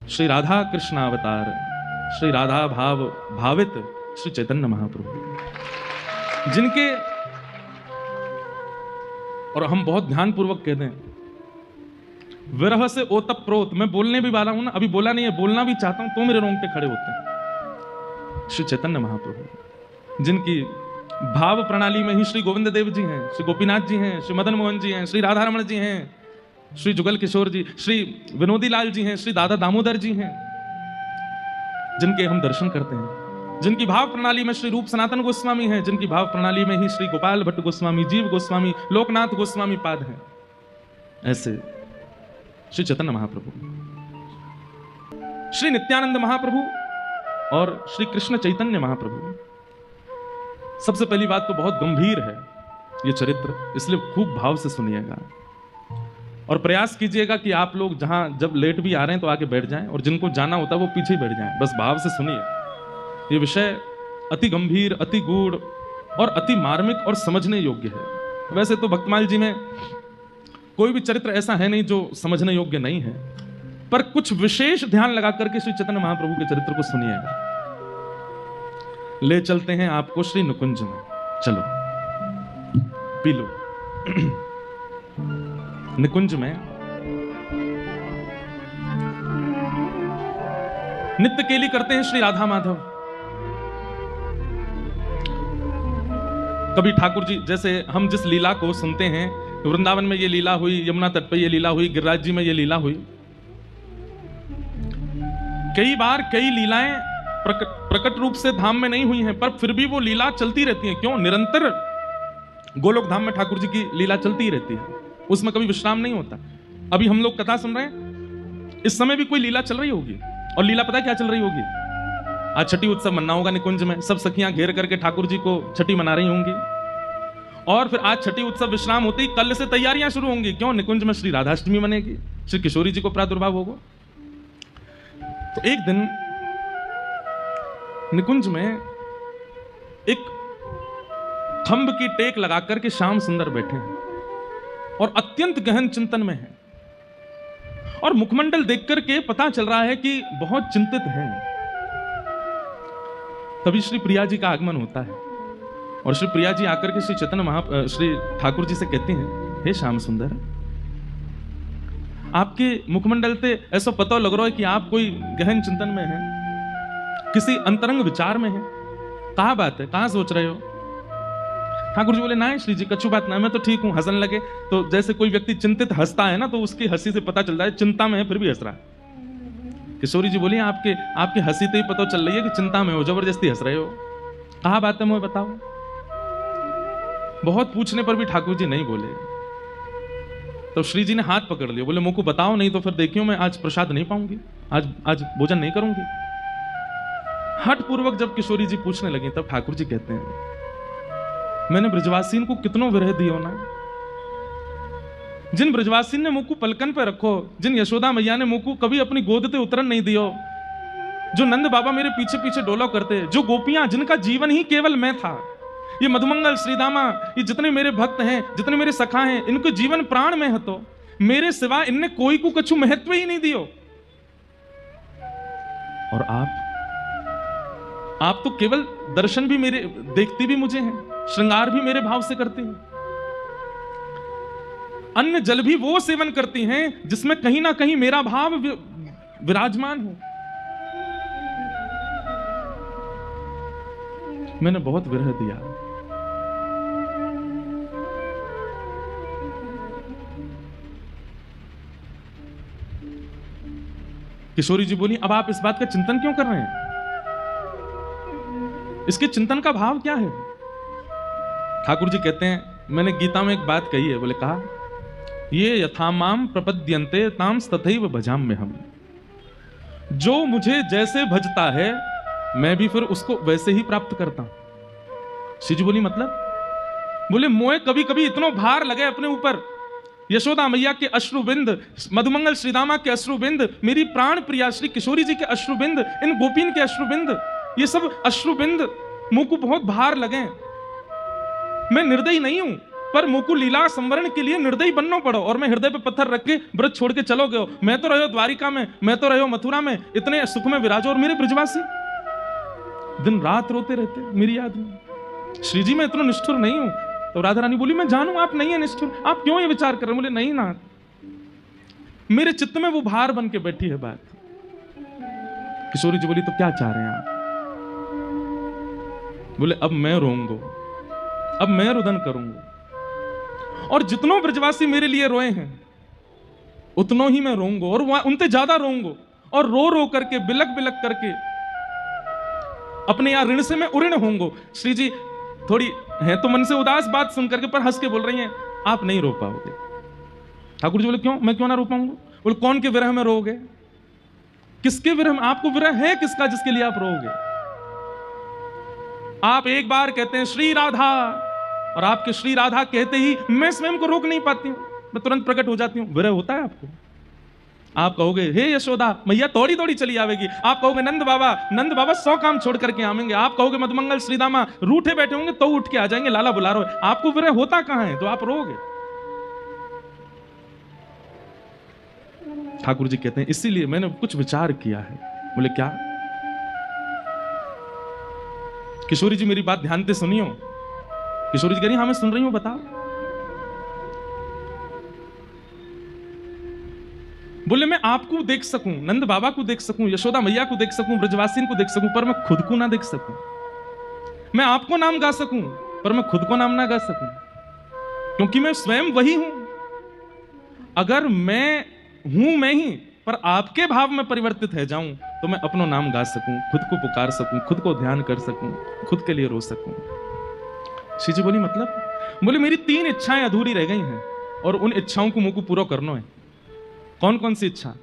श्री राधा कृष्ण अवतार, श्री राधा भाव भावित श्री चैतन्य महाप्रभु, जिनके, और हम बहुत ध्यान पूर्वक कहते हैं, विरह से ओतप्रोत, मैं बोलने भी वाला हूं ना, अभी बोला नहीं है, बोलना भी चाहता हूं तो मेरे रोंगटे खड़े होते हैं। श्री चैतन्य महाप्रभु, जिनकी भाव प्रणाली में ही श्री गोविंद देव जी हैं, श्री गोपीनाथ जी हैं, श्री मदन मोहन जी हैं, श्री राधा रमण जी हैं, श्री जुगल किशोर जी, श्री विनोदी लाल जी हैं, श्री दादा दामोदर जी हैं, जिनके हम दर्शन करते हैं। जिनकी भाव प्रणाली में श्री रूप सनातन गोस्वामी हैं, जिनकी भाव प्रणाली में ही श्री गोपाल भट्ट गोस्वामी, जीव गोस्वामी, लोकनाथ गोस्वामी पाद हैं। ऐसे श्री चैतन्य महाप्रभु, श्री नित्यानंद महाप्रभु और श्री कृष्ण चैतन्य महाप्रभु। सबसे पहली बात तो बहुत गंभीर है ये चरित्र, इसलिए खूब भाव से सुनिएगा और प्रयास कीजिएगा कि आप लोग जहां जब लेट भी आ रहे हैं तो आके बैठ जाएं, और जिनको जाना होता है वो पीछे ही बैठ जाएं। बस भाव से सुनिए। ये विषय अति गंभीर, अति गूढ़ और अति मार्मिक और समझने योग्य है। वैसे तो भक्तमाल जी में कोई भी चरित्र ऐसा है नहीं जो समझने योग्य नहीं है, पर कुछ विशेष ध्यान लगा करके श्री चैतन्य महाप्रभु के चरित्र को सुनिएगा। ले चलते हैं आपको श्री नुकुंज में। चलो पी लो। निकुंज में नित्य केली करते हैं श्री राधा माधव। कभी ठाकुर जी, जैसे हम जिस लीला को सुनते हैं, वृंदावन में ये लीला हुई, यमुना तट पे ये लीला हुई, गिरिराज जी में ये लीला हुई, कई बार कई लीलाएं प्रकट रूप से धाम में नहीं हुई हैं, पर फिर भी वो लीला चलती रहती है। क्यों? निरंतर गोलोक धाम में ठाकुर जी की लीला चलती रहती है, उसमें कभी विश्राम नहीं होता। अभी हम लोग कथा सुन रहे हैं, इस समय भी कोई लीला चल रही होगी, और लीला पता है क्या चल रही होगी? आज छठी उत्सव मनाना होगा निकुंज में, सब सखियां घेर करके ठाकुर जी को छठी मना रही होंगी, और फिर आज छठी उत्सव विश्राम होते ही कल से तैयारियां शुरू होंगी। क्यों? निकुंज में श्री राधाष्टमी मनेगी, श्री किशोरी जी को प्रादुर्भाव होगा। तो एक दिन निकुंज में एक खंभ की टेक लगा करके श्याम सुंदर बैठे हैं और अत्यंत गहन चिंतन में हैं, और मुखमंडल देख करके पता चल रहा है कि बहुत चिंतित हैं। तभी श्री प्रिया जी का आगमन होता है, और श्री प्रिया जी आकर के श्री चैतन्य श्री ठाकुर जी से कहते हैं, हे श्याम सुंदर, आपके मुखमंडल से ऐसा पता लग रहा है कि आप कोई गहन चिंतन में हैं, किसी अंतरंग विचार में हैं। कहाँ बात है, कहाँ सोच रहे हो? ठाकुर जी बोले, ना श्री जी, कछु बात ना, मैं तो ठीक हूं। हंसने लगे। तो जैसे कोई व्यक्ति चिंतित हंसता है ना, तो उसकी हंसी से पता चलता है चिंता में है, फिर भी हंस रहा है। किशोरी जी बोली, आपकी हंसी से ही पता चल रही है कि चिंता में हो, जबरदस्ती हंस रहे हो। कहाँ बात है, मुझे बताओ। बहुत पूछने पर भी ठाकुर जी नहीं बोले। तो श्री जी ने हाथ पकड़ लिया, बोले, मुझको बताओ, नहीं तो फिर देखियो मैं आज प्रसाद नहीं पाऊंगी, आज भोजन नहीं करूंगी। हठ पूर्वक जब किशोरी जी पूछने लगी, तब ठाकुर जी कहते हैं, मैंने ब्रजवासीन को कितनों विरह दियो ना। जिन ब्रजवासीन ने मुझको पलकन पे रखो, जिन यशोदा मैया ने मुझको कभी अपनी गोद पे उतरन नहीं दियो, जो नंद बाबा मेरे पीछे पीछे डोलो करते, जो गोपियां जिनका जीवन ही केवल मैं था, ये मधुमंगल, श्रीदामा, ये जितने मेरे भक्त हैं, जितने मेरे सखा हैं, इनको जीवन प्राण में है, तो मेरे सिवा इनने कोई को कछु महत्व ही नहीं दियो। और आप तो केवल दर्शन भी मेरे देखती भी मुझे हैं, श्रृंगार भी मेरे भाव से करती हैं, अन्न जल भी वो सेवन करती हैं जिसमें कहीं ना कहीं मेरा भाव विराजमान हो। मैंने बहुत विरह दिया। किशोरी जी बोली, अब आप इस बात का चिंतन क्यों कर रहे हैं? इसके चिंतन का भाव क्या है? ठाकुर जी कहते हैं, मैंने गीता में एक बात कही है, बोले, कहा, ये यथामाम प्रपद्यन्ते ताम तथैव भजाम्य हम। जो मुझे जैसे भजता है, मैं भी फिर उसको वैसे ही प्राप्त करता हूं। श्री जी बोली, मतलब? बोले, मोए कभी कभी इतना भार लगे अपने ऊपर, यशोदा मैया के अश्रुबिंद, मधुमंगल श्रीदामा के अश्रुबिंद, मेरी प्राण प्रिया श्री किशोरी जी के अश्रुबिंद, इन गोपीन के अश्रुबिंद, ये सब अश्रुबिंद मुंह को बहुत भार लगे। मैं निर्दयी नहीं हूं, पर मुकु लीला संवरण के लिए निर्दयी बनना पड़ो, और मैं हृदय पे पत्थर रख के व्रत छोड़ के चलो गए। मैं तो रहो द्वारिका में, मैं तो रहो मथुरा में, इतने सुख में विराजो, और मेरे ब्रजवासी दिन रात रोते रहते मेरी याद में। श्री जी मैं इतना निष्ठुर नहीं हूं। तो राधा रानी बोली मैं जानू आप नहीं है निष्ठुर, आप क्यों ये विचार कर रहे हैं? बोले नहीं ना, मेरे चित्त में वो भार बन के बैठी है बात। किशोरी जी बोली तो क्या चाह रहे हैं आप? बोले अब मैं रोऊंगा, अब मैं रुदन करूंगा, और जितनों ब्रजवासी मेरे लिए रोए हैं उतनों ही मैं रोऊंगा, और उनसे ज्यादा रोऊंगा, और रो रो करके बिलक बिलक करके अपने यहां ऋण से मैं उऋण होऊंगा। श्री जी थोड़ी है तो मन से उदास बात सुन करके, पर हंस के बोल रही हैं आप नहीं रो पाओगे। ठाकुर जी बोले क्यों, मैं क्यों ना रो पाऊंगा? बोले कौन के विरह में रोगे? किसके विरह में? आपको विरह है किसका जिसके लिए आप रोगे? आप एक बार कहते हैं श्री राधा, और आपके श्री राधा कहते ही मैं स्वयं को रोक नहीं पाती हूं, मैं तुरंत प्रकट हो जाती हूं। विरह होता है आपको? आप कहोगे हे यशोदा मैया दौड़ी दौड़ी चली आवेगी, आप कहोगे नंद बाबा 100 काम छोड़ करके आवेंगे, आप कहोगे मधुमंगल श्रीदामा रूठे बैठे होंगे तो उठ के आ जाएंगे, लाला बुला रहे हो। आपको विरह होता कहां है जो आप रोगे? ठाकुर जी कहते हैं इसीलिए मैंने कुछ विचार किया है। बोले क्या? किशोरी जी मेरी बात ध्यान से सुनियो। किशोरी जी कह रही हाँ मैं सुन रही हूं, बताओ। बोले मैं आपको देख सकूं, नंद बाबा को देख सकूं, यशोदा मैया को देख सकूं, ब्रजवासी को देख सकूं, पर मैं खुद को ना देख सकूं। मैं आपको नाम गा सकूं पर मैं खुद को नाम ना गा सकूं, क्योंकि मैं स्वयं वही हूं। अगर मैं हूं मैं ही पर आपके भाव में परिवर्तित है जाऊं तो मैं अपना नाम गा सकूं, खुद को पुकार सकूं, खुद को ध्यान कर सकूं, खुद के लिए रो सकूं। श्री जी बोली मतलब? बोले मेरी 3 इच्छाएं अधूरी रह गई हैं, और उन इच्छाओं को मुझको पूरा करना है। कौन कौन सी इच्छा?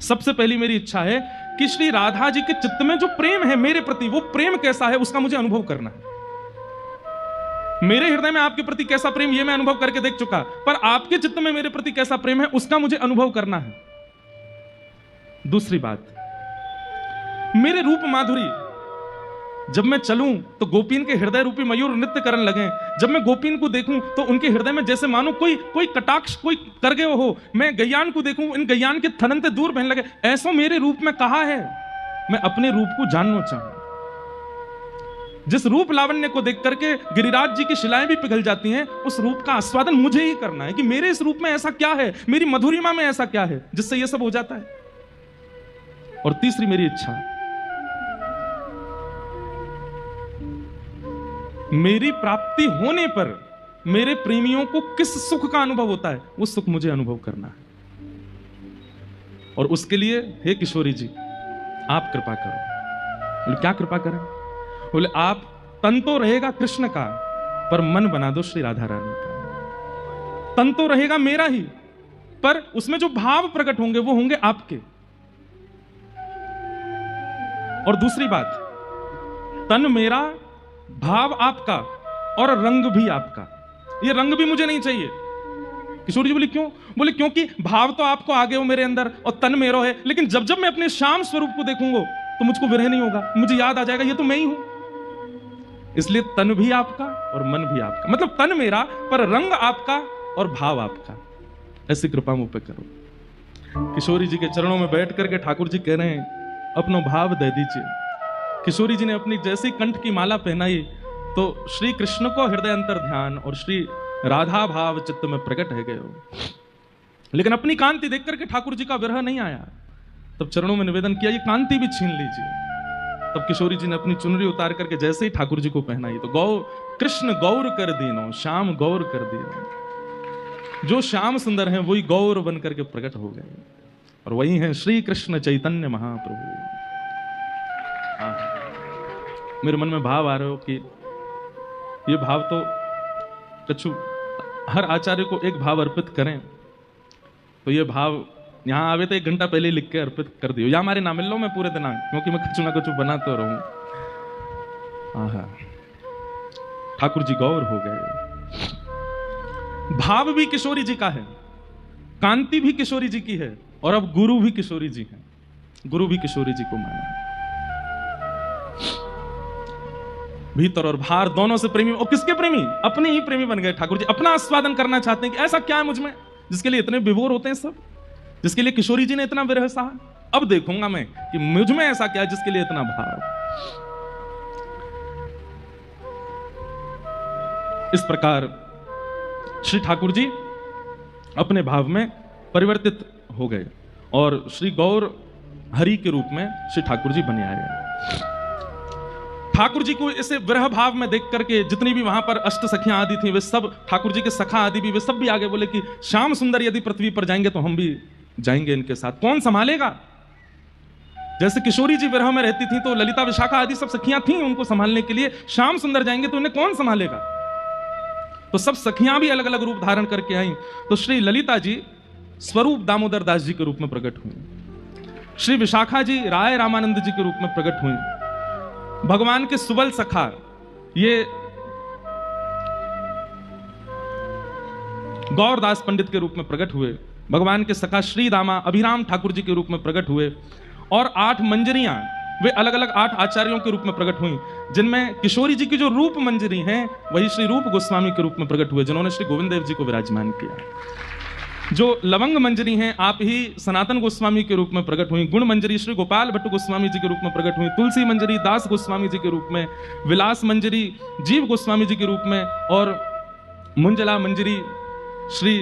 सबसे पहली मेरी इच्छा है कि श्री राधा जी के चित्त में जो प्रेम है मेरे प्रति, वो प्रेम कैसा है उसका मुझे अनुभव करना है। मेरे हृदय में आपके प्रति कैसा प्रेम ये मैं अनुभव करके देख चुका, पर आपके चित्त में मेरे प्रति कैसा प्रेम है उसका मुझे अनुभव करना है। दूसरी बात, मेरे रूप माधुरी, जब मैं चलूं तो गोपीन के हृदय रूपी मयूर नृत्य करने लगे। जब मैं गोपीन को देखूं तो उनके हृदय में जैसे मानो कोई कटाक्ष कोई कर गए हो। मैं गैयान को देखूं, इन गैयान के थनन से दूर बहने लगे। ऐसा मेरे रूप में कहा है, मैं अपने रूप को जानना चाहूं। जिस रूप लावण्य को देख करके गिरिराज जी की शिलाएं भी पिघल जाती हैं, उस रूप का आस्वादन मुझे ही करना है कि मेरे इस रूप में ऐसा क्या है, मेरी मधुरिमा में ऐसा क्या है जिससे यह सब हो जाता है। और तीसरी मेरी इच्छा, मेरी प्राप्ति होने पर मेरे प्रेमियों को किस सुख का अनुभव होता है वो सुख मुझे अनुभव करना है। और उसके लिए हे किशोरी जी आप कृपा करो। बोले क्या कृपा करें? बोले आप तन तो रहेगा कृष्ण का पर मन बना दो श्री राधा रानी का। तन तो रहेगा मेरा ही पर उसमें जो भाव प्रकट होंगे वो होंगे आपके। और दूसरी बात, तन मेरा, भाव आपका और रंग भी आपका। ये रंग भी मुझे नहीं चाहिए। किशोर जी बोली क्यों? बोले क्योंकि भाव तो आपको आगे हो मेरे अंदर और तन मेरो है, लेकिन जब जब मैं अपने श्याम स्वरूप को देखूंगा तो मुझको विरह नहीं होगा, मुझे याद आ जाएगा ये तो मैं ही हूं। इसलिए तन भी आपका और मन भी आपका, मतलब तन मेरा पर रंग आपका और भाव आपका। ऐसी कृपा मुझ पे करो। किशोरी जी के चरणों में बैठ करके ठाकुर जी कह रहे हैं अपना भाव दे दीजिए। किशोरी जी ने अपनी जैसी कंठ की माला पहनाई तो श्री कृष्ण को हृदय अंतर ध्यान और श्री राधा भाव चित्त में प्रकट है गए हो। लेकिन अपनी कांति देख करके ठाकुर जी का विरह नहीं आया। तब चरणों में निवेदन किया ये कांति भी छीन लीजिए। तब किशोरी जी ने अपनी चुनरी उतार करके जैसे ही ठाकुर जी को पहनाई तो कृष्ण गौर कर दीनो, श्याम गौर कर दीनो। जो श्याम सुंदर हैं वही गौर बन करके प्रकट हो गए, और वही हैं श्री कृष्ण चैतन्य महाप्रभु। मेरे मन में भाव आ रहे हो कि ये भाव तो कछु हर आचार्य को एक भाव अर्पित करें, तो ये भाव यहां आवे तो 1 घंटा पहले लिख के अर्पित कर दियो, या हमारे ना मिल लो मैं पूरे दिन, क्योंकि मैं कुछ ना कुछ बना तो रहूं। ठाकुर जी गौर हो गए। भाव भी किशोरी जी का है, कांति भी किशोरी जी की है, और अब गुरु भी किशोरी जी हैं। गुरु भी किशोरी जी को माना। भीतर और बाहर दोनों से प्रेमी। और किसके प्रेमी? अपने ही प्रेमी बन गए ठाकुर जी। अपना आस्वादन करना चाहते हैं कि ऐसा क्या है मुझ में जिसके लिए इतने विभोर होते हैं सब, जिसके लिए किशोरी जी ने इतना विरह सहा। अब देखूंगा मैं कि मुझ में ऐसा क्या है जिसके लिए इतना भाव। इस प्रकार श्री ठाकुर जी अपने भाव में परिवर्तित हो गए और श्री गौर हरि के रूप में श्री ठाकुर जी बने आए। ठाकुर जी को इसे विरह भाव में देख करके जितनी भी वहां पर अष्ट सखियां आदि थी वे सब, ठाकुर जी के सखा आदि भी, वे सब भी आगे बोले कि श्याम सुंदर यदि पृथ्वी पर जाएंगे तो हम भी जाएंगे इनके साथ। कौन संभालेगा? जैसे किशोरी जी विरह में रहती थी तो ललिता विशाखा आदि सब सखियां थी उनको संभालने के लिए, श्याम सुंदर जाएंगे तो उन्हें कौन संभालेगा? तो सब सखियां भी अलग अलग रूप धारण करके आई। तो श्री ललिता जी स्वरूप दामोदर दास जी के रूप में प्रकट हुई, श्री विशाखा जी राय रामानंद जी के रूप में प्रकट हुई, भगवान के सुबल सखा ये गौरदास पंडित के रूप में प्रकट हुए, भगवान के सखा श्री दामा अभिराम ठाकुर जी के रूप में प्रकट हुए, और 8 मंजरियां वे अलग अलग 8 आचार्यों के रूप में प्रकट हुई, जिनमें किशोरी जी की जो रूप मंजरी हैं वही श्री रूप गोस्वामी के रूप में प्रकट हुए, जिन्होंने श्री गोविंद देव जी को विराजमान किया। जो लवंग मंजरी हैं आप ही सनातन गोस्वामी के रूप में प्रकट हुई, गुण मंजरी श्री गोपाल भट्ट गोस्वामी जी के रूप में प्रकट हुई, तुलसी मंजरी दास गोस्वामी जी के रूप में, विलास मंजरी जीव गोस्वामी जी के रूप में, और मुंजला मंजरी श्री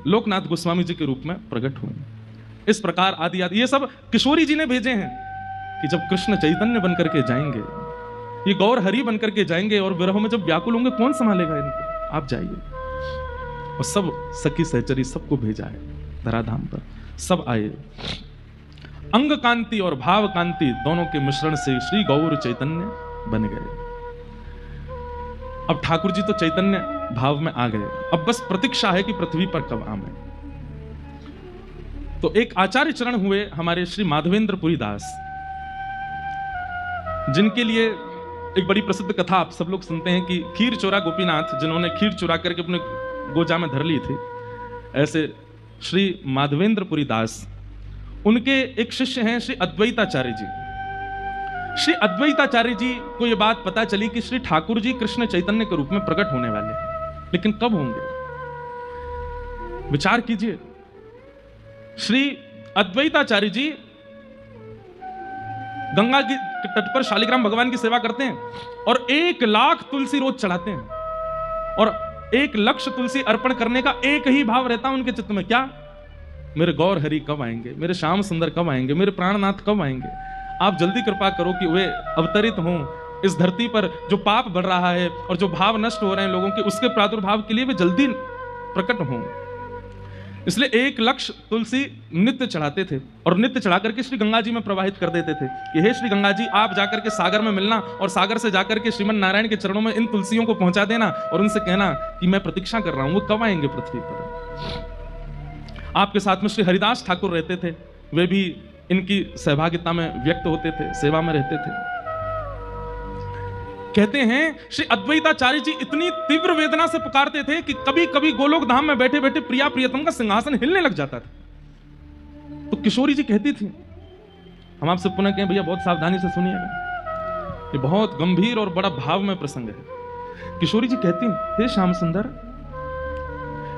लोकनाथ गोस्वामी जी के रूप में प्रकट हुई। इस प्रकार आदि आदि ये सब किशोरी जी ने भेजे हैं कि जब कृष्ण चैतन्य बनकर के जाएंगे, ये गौर हरि बनकर के जाएंगे और विरह में जब व्याकुल होंगे कौन संभालेगा इनको, आप जाइए। और सब सखी सहचरी सबको भेजा है धराधाम पर, सब आए। अंग कांति और भाव कांति दोनों के मिश्रण से श्री गौर चैतन्य बन गए। अब ठाकुर जी तो चैतन्य भाव में आ गए, अब बस प्रतीक्षा है कि पृथ्वी पर कब आवे। तो एक आचार्य चरण हुए हमारे श्री माधवेंद्र पुरी दास, जिनके लिए एक बड़ी प्रसिद्ध कथा आप सब लोग सुनते हैं कि खीर चोरा गोपीनाथ, जिन्होंने खीर चुरा करके अपने गोजा में धर ली थी, ऐसे श्री माधवेंद्र पुरी दास, उनके एक शिष्य हैं श्री अद्वैताचार्य जी। श्री अद्वैताचार्य जी को यह बात पता चली कि श्री ठाकुर जी कृष्ण चैतन्य के रूप में प्रकट होने वाले हैं, लेकिन कब होंगे? विचार कीजिए। श्री अद्वैताचार्य जी गंगा के तट पर शालिग्राम भगवान की सेवा करते हैं और 1 लाख तुलसी रोज चढ़ाते हैं, और 1 लक्ष तुलसी अर्पण करने का एक ही भाव रहता है उनके चित्त में, क्या? मेरे गौर हरि कब आएंगे, मेरे श्याम सुंदर कब आएंगे, मेरे प्राणनाथ कब आएंगे। आप जल्दी कृपा करो कि वे अवतरित हों इस धरती पर। जो पाप बढ़ रहा है और जो भाव नष्ट हो रहे हैं लोगों के, उसके प्रादुर्भाव के लिए वे जल्दी प्रकट हों। इसलिए 1 लक्ष तुलसी नित्य चढ़ाते थे और नित्य चढ़ा करके श्री गंगा जी में प्रवाहित कर देते थे कि हे श्री गंगा जी, आप जाकर के सागर में मिलना और सागर से जाकर के श्रीमन नारायण के चरणों में इन तुलसियों को पहुंचा देना और उनसे कहना कि मैं प्रतीक्षा कर रहा हूं, वो कब आएंगे पृथ्वी पर। आपके साथ में श्री हरिदास ठाकुर रहते थे, वे भी इनकी सहभागिता में व्यक्त होते थे, सेवा में रहते थे। कहते हैं श्री अद्वैताचार्य जी इतनी तीव्र वेदना से पुकारते थे कि कभी कभी गोलोक धाम में बैठे बैठे प्रिया प्रियतम का सिंहासन हिलने लग जाता था। तो किशोरी जी कहती थी, हम आपसे पुनः कहें भैया बहुत सावधानी से सुनिएगा, ये बहुत गंभीर और बड़ा भाव में प्रसंग है। किशोरी जी कहती, हे श्याम सुंदर,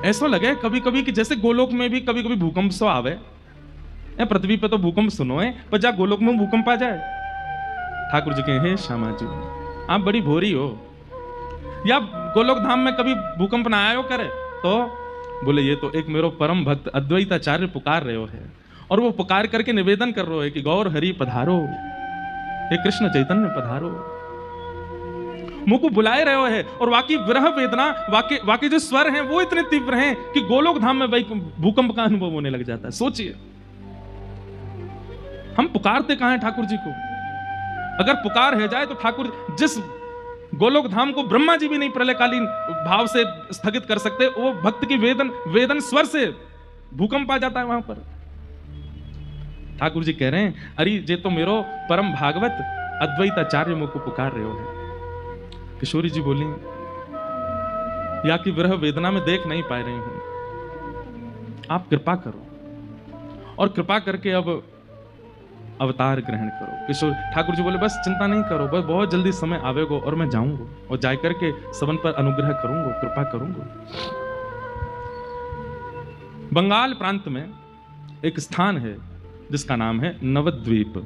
ऐसा लगे कभी कभी कि जैसे गोलोक में भी कभी कभी भूकंप सो आवे, पृथ्वी पे तो भूकंप सुनो है, पर जा गोलोक में भूकंप आ जाए। ठाकुर जी कहे, हे श्यामा जी, आप बड़ी भोरी हो, या गोलोक धाम में कभी भूकंप ना आयो करे? तो बोले, ये तो एक मेरो परम भक्त अद्वैताचार्य पुकार रहे हो है, और वो पुकार करके निवेदन कर रहे है कि गौर हरि पधारो, हे कृष्ण चैतन्य पधारो, मुझको बुलाए रहे हो है। और वाकई विरह वेदना, वाकई जो स्वर हैं वो इतने तीव्र हैं कि गोलोक धाम में भाई भूकंप का अनुभव होने लग जाता है। सोचिए, हम पुकारते कहां हैं ठाकुर जी को? अगर पुकार है जाए तो ठाकुर, जिस गोलोक धाम को ब्रह्मा जी भी नहीं प्रलयकालीन भाव से स्थगित कर सकते, वो भक्त की वेदन स्वर से भूकंप आ जाता है वहां पर। ठाकुर जी कह रहे हैं, अरे जे तो मेरो परम भागवत अद्वैताचार्य मुझको पुकार रहे हो है। किशोरी जी बोली, या कि विरह वेदना में देख नहीं पा रही हूं, आप कृपा करो। और कृपा करके अब अवतार ग्रहण करो। किशोर ठाकुर जी बोले बस चिंता नहीं करो, बस बहुत जल्दी समय आवेगो और मैं जाऊंगा और जा करके सबन पर अनुग्रह करूंगा, कृपा करूंगा। बंगाल प्रांत में एक स्थान है जिसका नाम है नवद्वीप,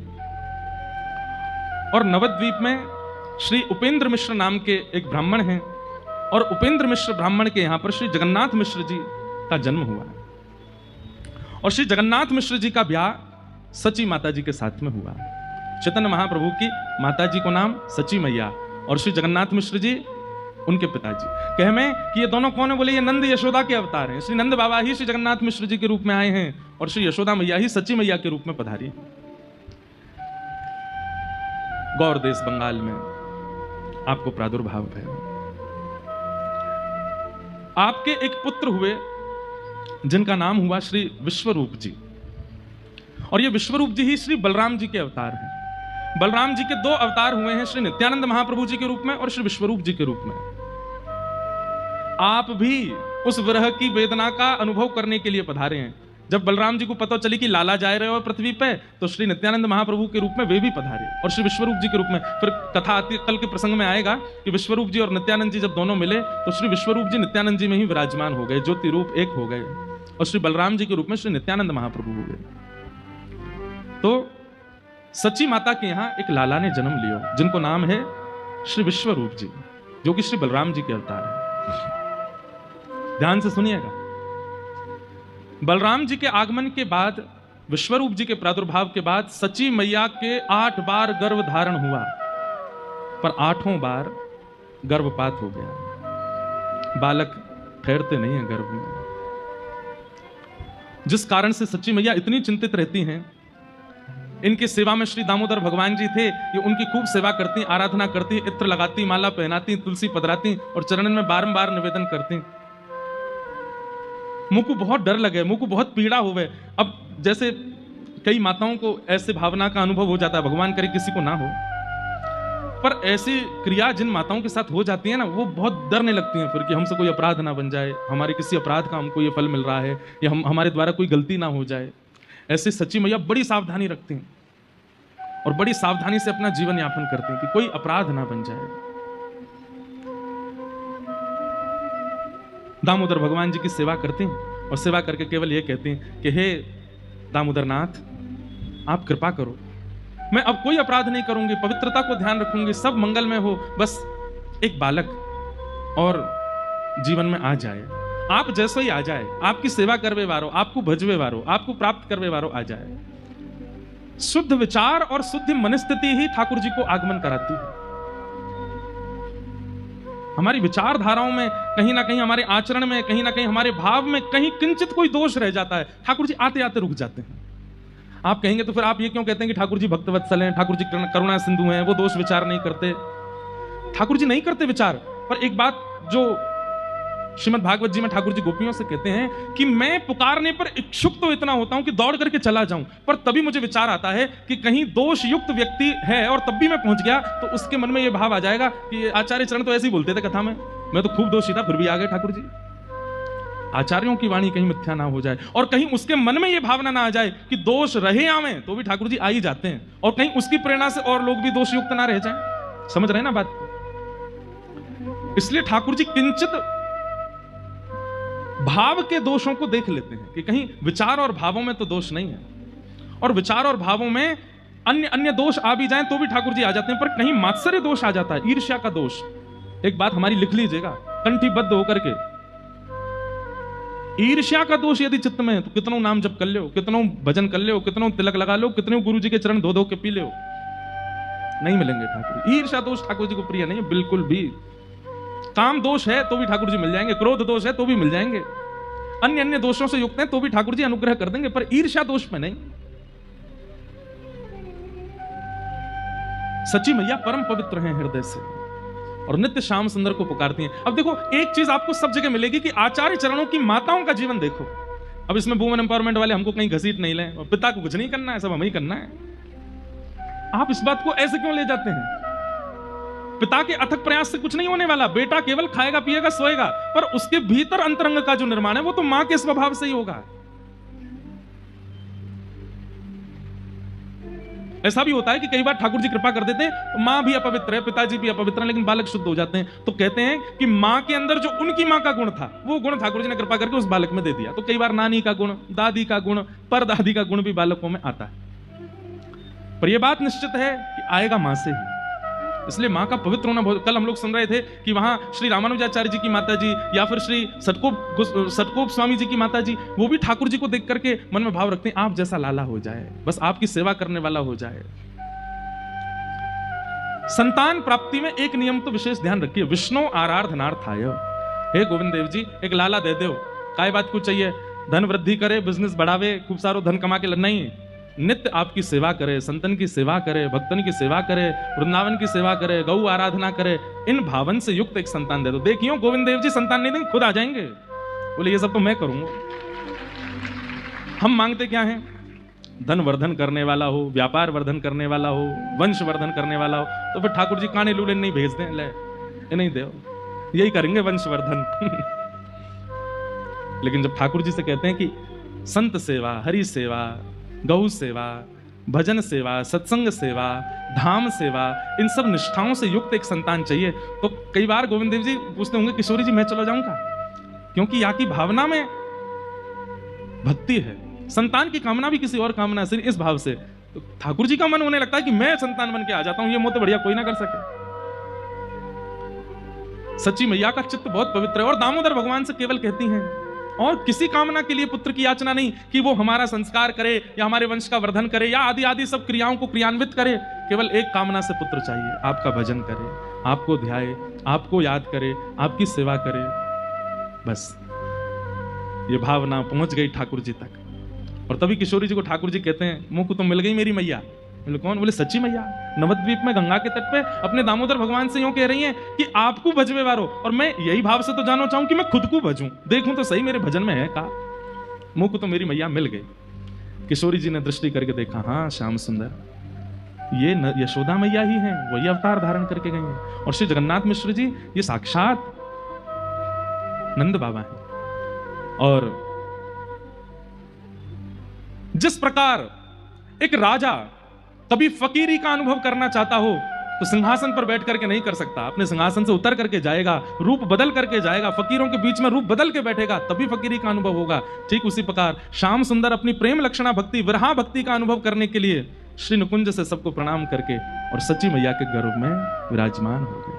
और नवद्वीप में श्री उपेंद्र मिश्र नाम के एक ब्राह्मण हैं, और उपेंद्र मिश्र ब्राह्मण के यहां पर श्री जगन्नाथ मिश्र जी का जन्म हुआ है, और श्री जगन्नाथ मिश्र जी का ब्याह सची माता जी के साथ में हुआ। चैतन्य महाप्रभु की माता जी को नाम सची मैया और श्री जगन्नाथ मिश्र जी उनके पिताजी। कह में कि ये दोनों कौन है, बोले ये नंद यशोदा के अवतार हैं। श्री नंद बाबा ही श्री जगन्नाथ मिश्र जी के रूप में आए हैं और श्री यशोदा मैया ही सची मैया के रूप में पधारी। गौर देश बंगाल में आपको प्रादुर्भाव है। आपके एक पुत्र हुए जिनका नाम हुआ श्री विश्वरूप जी, और ये विश्वरूप जी ही श्री बलराम जी के अवतार हैं। बलराम जी के दो अवतार हुए हैं, श्री नित्यानंद महाप्रभु जी के रूप में और श्री विश्वरूप जी के रूप में। आप भी उस विरह की वेदना का अनुभव करने के लिए पधारे हैं। जब बलराम जी को पता चली कि लाला जा रहे हो पृथ्वी पे, तो श्री नित्यानंद महाप्रभु के रूप में वे भी पधारे और श्री विश्वरूप जी के रूप में। फिर कथा आती, कल के प्रसंग में आएगा कि विश्वरूप जी और नित्यानंद जी जब दोनों मिले तो श्री विश्वरूप जी नित्यानंद जी में ही विराजमान हो गए, ज्योति रूप एक हो गए, और श्री बलराम जी के रूप में श्री नित्यानंद महाप्रभु हो गए। तो सची माता के यहां एक लाला ने जन्म लिया जिनको नाम है श्री विश्वरूप जी, जो कि श्री बलराम जी के अवतार है। ध्यान से सुनिएगा। बलराम जी के आगमन के बाद, विश्वरूप जी के प्रादुर्भाव के बाद सची मैया के 8 बार गर्भ धारण हुआ, पर 8वां बार गर्भपात हो गया। बालक ठहरते नहीं है गर्भ में, जिस कारण से सची मैया इतनी चिंतित रहती हैं। इनकी सेवा में श्री दामोदर भगवान जी थे, ये उनकी खूब सेवा करती, आराधना करती, इत्र लगाती, माला पहनाती, तुलसी पधराती और चरणन में बारंबार निवेदन करती। मुझ को बहुत डर लगे, मुझ को बहुत पीड़ा हुए। अब जैसे कई माताओं को ऐसे भावना का अनुभव हो जाता है, भगवान करे किसी को ना हो, पर ऐसी क्रिया जिन माताओं के साथ हो जाती है ना, वो बहुत डरने लगती हैं फिर कि हमसे कोई अपराध ना बन जाए, हमारे किसी अपराध का हमको ये फल मिल रहा है, या हमारे द्वारा कोई गलती ना हो जाए। ऐसे सच्ची मैया बड़ी सावधानी रखती हैं और बड़ी सावधानी से अपना जीवन यापन करती हैं कि कोई अपराध ना बन जाए। दामोदर भगवान जी की सेवा करती हैं और सेवा करके केवल ये कहती हैं कि हे दामोदर नाथ, आप कृपा करो, मैं अब कोई अपराध नहीं करूंगी, पवित्रता को ध्यान रखूंगी, सब मंगल में हो, बस एक बालक और जीवन में आ जाए, आप जैसे ही आ जाए, आपकी सेवा करवे वारो, आपको भजवे वारो, आपको प्राप्त करवे वारो आ जाए। शुद्ध विचार और शुद्ध मनस्थिति ही ठाकुर जी को आगमन कराती है। हमारी विचारधाराओं में कहीं ना कहीं, हमारे आचरण में कहीं ना कहीं, हमारे भाव में कहीं किंचित कोई दोष रह जाता है, ठाकुर जी आते आते रुक जाते हैं। आप कहेंगे तो फिर आप ये क्यों कहते हैं कि ठाकुर जी भक्तवत्सल हैं, ठाकुर जी करुणा सिंधु हैं, वो दोष विचार नहीं करते। ठाकुर जी नहीं करते विचार, पर एक बात जो श्रीमद् भागवत जी में ठाकुर जी गोपियों से कहते हैं कि मैं पुकारने पर इच्छुक तो इतना होता हूं कि दौड़ करके चला जाऊं, पर तभी मुझे विचार आता है कि कहीं दोष युक्त व्यक्ति है और तब भी मैं पहुंच गया, तो उसके मन में यह भाव आ जाएगा कि आचार्य चरण तो ऐसे ही बोलते थे कथा में, मैं तो खूब दोषी था फिर भी आ गए ठाकुर जी। आचार्यों की वाणी कहीं मिथ्या ना हो जाए और कहीं उसके मन में यह भावना ना आ जाए कि दोष रहे आवे तो भी ठाकुर जी आ ही जाते हैं, और कहीं उसकी प्रेरणा से और लोग भी दोष युक्त ना रह जाए। समझ रहे हैं ना बात को? इसलिए ठाकुर जी किंचित भाव के दोषों को देख लेते हैं कि कहीं विचार और भावों में तो दोष नहीं है, और विचार और भावों में अन्य दोष आ भी जाएं तो भी ठाकुर जी आ जाते हैं, पर कहीं मात्सर्य दोष आ जाता है, ईर्ष्या का दोष। एक बात हमारी लिख लीजिएगा कंठीबद्ध होकर के, ईर्ष्या का दोष यदि चित्त में है तो कितनों नाम जप कर लो, कितनों भजन कर लो, कितनों तिलक लगा लो, कितनों गुरु जी के चरण धो धो के पी लो, नहीं मिलेंगे ठाकुर। ईर्ष्या दोष ठाकुर जी को प्रिय नहीं है बिल्कुल भी। काम दोष है तो भी ठाकुर जी मिल जाएंगे, क्रोध दोष है तो भी मिल जाएंगे, अन्य दोषों से युक्त हैं तो भी ठाकुर जी अनुग्रह कर देंगे, पर ईर्ष्या दोष में नहीं। सची मैया परम पवित्र हैं हृदय से और नित्य श्याम सुंदर को पुकारती हैं। अब देखो एक चीज आपको सब जगह मिलेगी कि आचार्य चरणों की माताओं का जीवन देखो। अब इसमें वुमेन एम्पावरमेंट वाले हमको कहीं घसीट नहीं लें, और पिता को कुछ नहीं करना है, सब हमें ही करना है। आप इस बात को ऐसे क्यों ले जाते हैं? पिता के अथक प्रयास से कुछ नहीं होने वाला, बेटा केवल खाएगा पिएगा सोएगा, पर उसके भीतर अंतरंग का जो निर्माण है वो तो मां के स्वभाव से ही होगा। ऐसा भी होता है कि कई बार ठाकुर जी कृपा कर देते हैं, माँ भी अपवित्र है, पिताजी भी अपवित्र है, लेकिन बालक शुद्ध हो जाते हैं। तो कहते हैं कि माँ के अंदर जो उनकी माँ का गुण था, वो गुण ठाकुर जी ने कृपा करके उस बालक में दे दिया। तो कई बार नानी का गुण, दादी का गुण, परदादी का गुण भी बालकों में आता है। पर यह बात निश्चित है कि आएगा माँ से ही। इसलिए माँ का पवित्र होना बहुत। कल हम लोग सुन रहे थे कि वहां श्री रामानुजाचार्य जी की माता जी या फिर श्री सतकोप स्वामी जी की माता जी, वो भी ठाकुर जी को देख करके मन में भाव रखते हैं, आप जैसा लाला हो जाए, बस आपकी सेवा करने वाला हो जाए। संतान प्राप्ति में एक नियम तो विशेष ध्यान रखिए, विष्णु आराधनार्थाय। हे गोविंद देव जी, एक लाला दे दो, काय बात को चाहिए, धन वृद्धि करे, बिजनेस बढ़ावे, खूब सारो धन कमा के, नहीं, नित्य आपकी सेवा करे, संतन की सेवा करे, भक्तन की सेवा करे, वृंदावन की सेवा करे, गौ आराधना करे। इन भावन से युक्त एक संतान दे दो। देखियो गोविंद देव जी संतान नहीं देंगे, खुद आ जाएंगे, बोले ये सब तो मैं करूंगा। हम मांगते क्या है? धन वर्धन करने वाला हो, व्यापार वर्धन करने वाला हो, वंश वर्धन करने वाला हो। तो फिर ठाकुर जी काने लूले नहीं भेज दें, ले ये नहीं दे, यही करेंगे वंश वर्धन। लेकिन जब ठाकुर जी से कहते हैं कि संत सेवा, हरि सेवा, गौ सेवा, भजन सेवा, सत्संग सेवा, धाम सेवा, इन सब निष्ठाओं से युक्त एक संतान चाहिए, तो कई बार गोविंद देव जी पूछते होंगे, किशोरी जी मैं चला जाऊंगा? क्योंकि यहाँ की भावना में भक्ति है, संतान की कामना भी किसी और कामना से, इस भाव से तो ठाकुर जी का मन होने लगता है कि मैं संतान बन के आ जाता हूं, ये मोह तो बढ़िया कोई ना कर सके। सच्ची मैया का चित्त बहुत पवित्र है और दामोदर भगवान से केवल कहती हैं, और किसी कामना के लिए पुत्र की याचना नहीं कि वो हमारा संस्कार करे या हमारे वंश का वर्धन करे या आदि आदि सब क्रियाओं को क्रियान्वित करे। केवल एक कामना से पुत्र चाहिए, आपका भजन करे, आपको ध्याए, आपको याद करे, आपकी सेवा करे। बस ये भावना पहुंच गई ठाकुर जी तक। और तभी किशोरी जी को ठाकुर जी कहते हैं, मुंह को तो मिल गई मेरी मैया। बोले कौन? बोले सच्ची मैया, नवद्वीप में गंगा के तट पे अपने दामोदर भगवान से यूं कह रही हैं कि आपको भजवे वारो, और मैं यही भाव से तो जानना चाहूं कि मैं खुद को भजूं, देखूं तो सही मेरे भजन में है का। मुंह को तो मेरी मैया मिल गई। किशोरी जी ने दृष्टि करके देखा, हाँ श्याम सुंदर ये यशोदा मैया ही हैं, वही अवतार धारण करके गई हैं। और श्री जगन्नाथ मिश्र जी ये साक्षात नंद बाबा हैं। और जिस प्रकार एक राजा कभी फकीरी का अनुभव करना चाहता हो तो सिंहासन पर बैठ करके नहीं कर सकता, अपने सिंहासन से उतर करके जाएगा, रूप बदल करके जाएगा, फकीरों के बीच में रूप बदल के बैठेगा, तभी फकीरी का अनुभव होगा। ठीक उसी प्रकार श्याम सुंदर अपनी प्रेम लक्षणा भक्ति, विरहा भक्ति का अनुभव करने के लिए श्री नुकुंज से सबको प्रणाम करके और सच्ची मैया के गर्भ में विराजमान हो गए,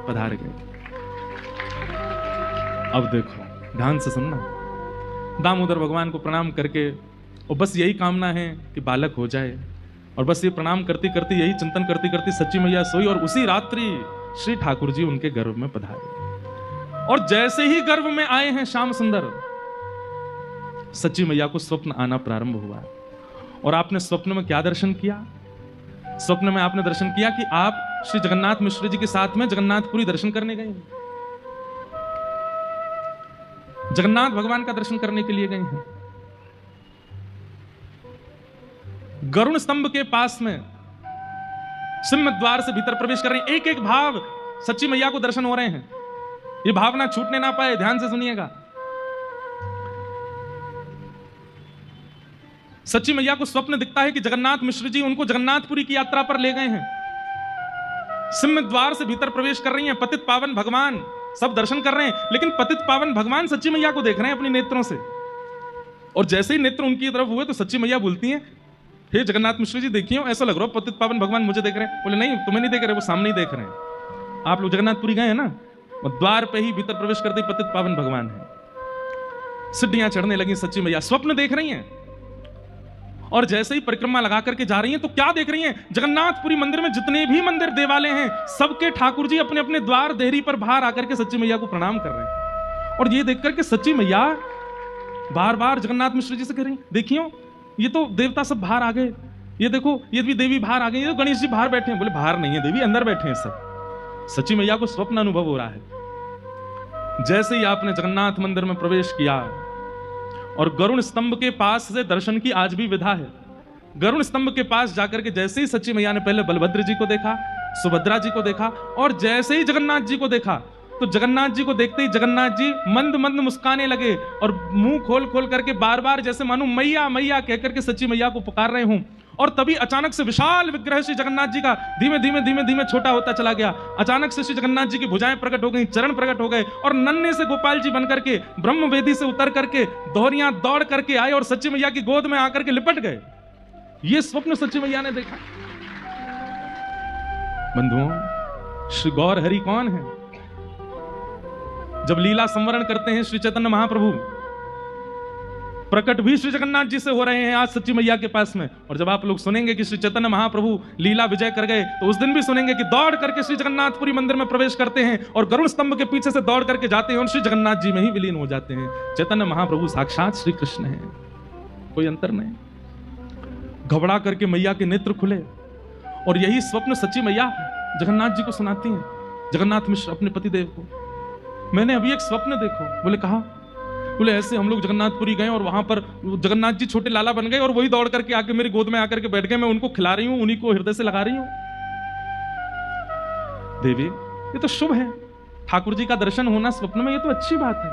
पधार गए। अब देखो ध्यान से सुनना, दामोदर भगवान को प्रणाम करके और बस यही कामना है कि बालक हो जाए, और बस ये प्रणाम करती करती, यही चिंतन करती करती सच्ची मैया सोई, और उसी रात्रि श्री ठाकुर जी उनके गर्भ में पधारे। और जैसे ही गर्भ में आए हैं श्याम सुंदर, सच्ची मैया को स्वप्न आना प्रारंभ हुआ। और आपने स्वप्न में क्या दर्शन किया? स्वप्न में आपने दर्शन किया कि आप श्री जगन्नाथ मिश्र जी के साथ में जगन्नाथपुरी दर्शन करने गए, जगन्नाथ भगवान का दर्शन करने के लिए गए हैं। गरुण स्तंभ के पास में सिंह द्वार से भीतर प्रवेश कर रहे हैं, एक एक भाव सच्ची मैया को दर्शन हो रहे हैं। ये भावना छूटने ना पाए, ध्यान से सुनिएगा। सच्ची मैया को स्वप्न दिखता है कि जगन्नाथ मिश्र जी उनको जगन्नाथपुरी की यात्रा पर ले गए हैं। सिंह द्वार से भीतर प्रवेश कर रही हैं, पतित पावन भगवान सब दर्शन कर रहे हैं, लेकिन पतित पावन भगवान सच्ची मैया को देख रहे हैं अपने नेत्रों से। और जैसे ही नेत्र उनकी तरफ हुए तो सच्ची मैया बोलती हैं, हे जगन्नाथ मिश्र जी देखिए, ऐसा लग रहा है पतित पावन भगवान मुझे देख रहे हैं। बोले नहीं, तुम्हें नहीं देख रहे, वो सामने ही देख रहे हैं। आप लोग जगन्नाथपुरी गए हैं ना, वो द्वार पे ही भीतर प्रवेश करते पतित पावन भगवान है। सीढ़ियां चढ़ने लगी, सच्ची मैया स्वप्न देख रही हैं। और जैसे ही परिक्रमा लगा करके जा रही हैं तो क्या देख रही हैं? जगन्नाथपुरी मंदिर में जितने भी मंदिर देवालय हैं, सबके ठाकुर जी अपने अपने द्वार देहरी पर बाहर आकर के सच्ची मैया को प्रणाम कर रहे हैं। और ये देख करके सच्ची मैया बार बार जगन्नाथ मिश्र जी से कह रही, देखियो ये तो देवता सब बाहर आ गए, ये देखो ये भी देवी बाहर आ गई, ये तो गणेश जी बाहर बैठे हैं। बोले बाहर नहीं है देवी, अंदर बैठे हैं सब। सच्ची मैया को स्वप्न अनुभव हो रहा है। जैसे ही आपने जगन्नाथ मंदिर में प्रवेश किया और गरुण स्तंभ के पास से दर्शन की आज भी विधा है। गरुण स्तंभ के पास जाकर के जैसे ही सच्ची मैया ने पहले बलभद्र जी को देखा, सुभद्रा जी को देखा, और जैसे ही जगन्नाथ जी को देखा तो जगन्नाथ जी को देखते ही जगन्नाथ जी मंद मंद मुस्काने लगे और मुंह खोल खोल करके बार बार जैसे मानो मैया मैया कहकर के सच्ची मैया को पुकार रहे हूं। और तभी अचानक से विशाल विग्रह श्री जगन्नाथ जी का धीमे धीमे धीमे धीमे छोटा होता चला गया। अचानक से श्री जगन्नाथ जी की भुजाएं प्रकट हो गई, चरण प्रकट हो गए और नन्हे से गोपाल जी बनकर के ब्रह्म वेदी से उतर करके दोहरियां दौड़ करके आए और सच्ची मैया की गोद में आकर के लिपट गए। ये स्वप्न सच्ची मैया ने देखा। बंधुओं, श्री गौर हरि कौन है? जब लीला संवरण करते हैं श्री चैतन्य महाप्रभु, प्रकट भी श्री जगन्नाथ जी से हो रहे हैं आज सच्ची मैया के पास में। और जब आप लोग सुनेंगे कि श्री चैतन्य महाप्रभु लीला विजय कर गए, तो उस दिन भी सुनेंगे कि दौड़ करके श्री जगन्नाथपुरी मंदिर में प्रवेश करते हैं और गरुड़ स्तंभ के पीछे से दौड़ करके जाते हैं और श्री जगन्नाथ जी में ही विलीन हो जाते हैं। चैतन्य महाप्रभु साक्षात श्री कृष्ण है, कोई अंतर नहीं। घबरा करके मैया के नेत्र खुले और यही स्वप्न सच्ची मैया जगन्नाथ जी को सुनाती हैं। जगन्नाथ मिश्र अपने पतिदेव को, मैंने अभी एक स्वप्न देखो। बोले कहा? बोले ऐसे हम लोग जगन्नाथपुरी गए और वहां पर जगन्नाथ जी छोटे लाला बन गए और वही दौड़ करके आके मेरी गोद में आकर के बैठ गए। मैं उनको खिला रही हूं, उन्हीं को हृदय से लगा रही हूं। देवी, ये तो शुभ है, ठाकुर जी का दर्शन होना स्वप्न में, ये तो अच्छी बात है,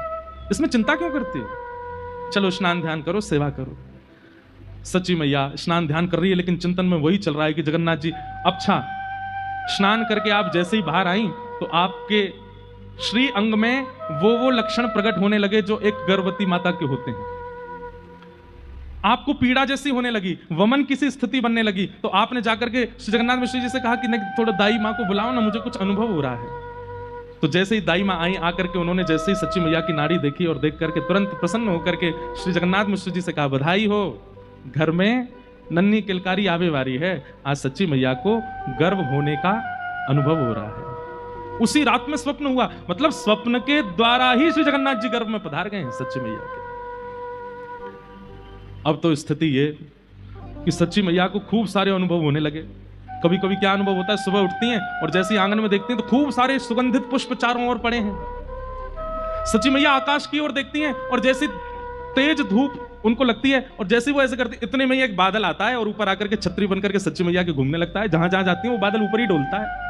इसमें चिंता क्यों करती हो? चलो स्नान ध्यान करो, सेवा करो। सच्ची मैया स्नान ध्यान कर रही है, लेकिन चिंतन में वही चल रहा है कि जगन्नाथ जी, अच्छा स्नान करके आप जैसे ही बाहर आई तो आपके श्री अंग में वो लक्षण प्रकट होने लगे जो एक गर्भवती माता के होते हैं। आपको पीड़ा जैसी होने लगी, वमन किसी स्थिति बनने लगी, तो आपने जाकर के श्री जगन्नाथ मिश्र जी से कहा कि नहीं, थोड़ा दाई माँ को बुलाओ ना, मुझे कुछ अनुभव हो रहा है। तो जैसे ही दाई माँ आई, आकर के उन्होंने जैसे ही सच्ची मैया की नाड़ी देखी और देख करके तुरंत प्रसन्न होकर के श्री जगन्नाथ मिश्र जी से कहा, बधाई हो, घर में नन्ही किलकारी आवे वारी है, आज सच्ची मैया को गर्भ होने का अनुभव हो रहा है। उसी रात में स्वप्न हुआ, मतलब स्वप्न के द्वारा ही श्री जगन्नाथ जी गर्भ में पधार गए हैं सच्ची मैया के। अब तो स्थिति ये कि सच्ची मैया को खूब सारे अनुभव होने लगे। कभी कभी क्या अनुभव होता है, सुबह उठती हैं और जैसे ही आंगन में देखती हैं तो खूब सारे सुगंधित पुष्प चारों ओर पड़े हैं। सच्ची मैया आकाश की ओर देखती हैं और जैसी तेज धूप उनको लगती है और जैसे वो ऐसे करती, इतने में एक बादल आता है और ऊपर आकर के छतरी बनकर के सच्ची मैया के घूमने लगता है। जहां जहां जाती है वो बादल ऊपर ही डोलता है।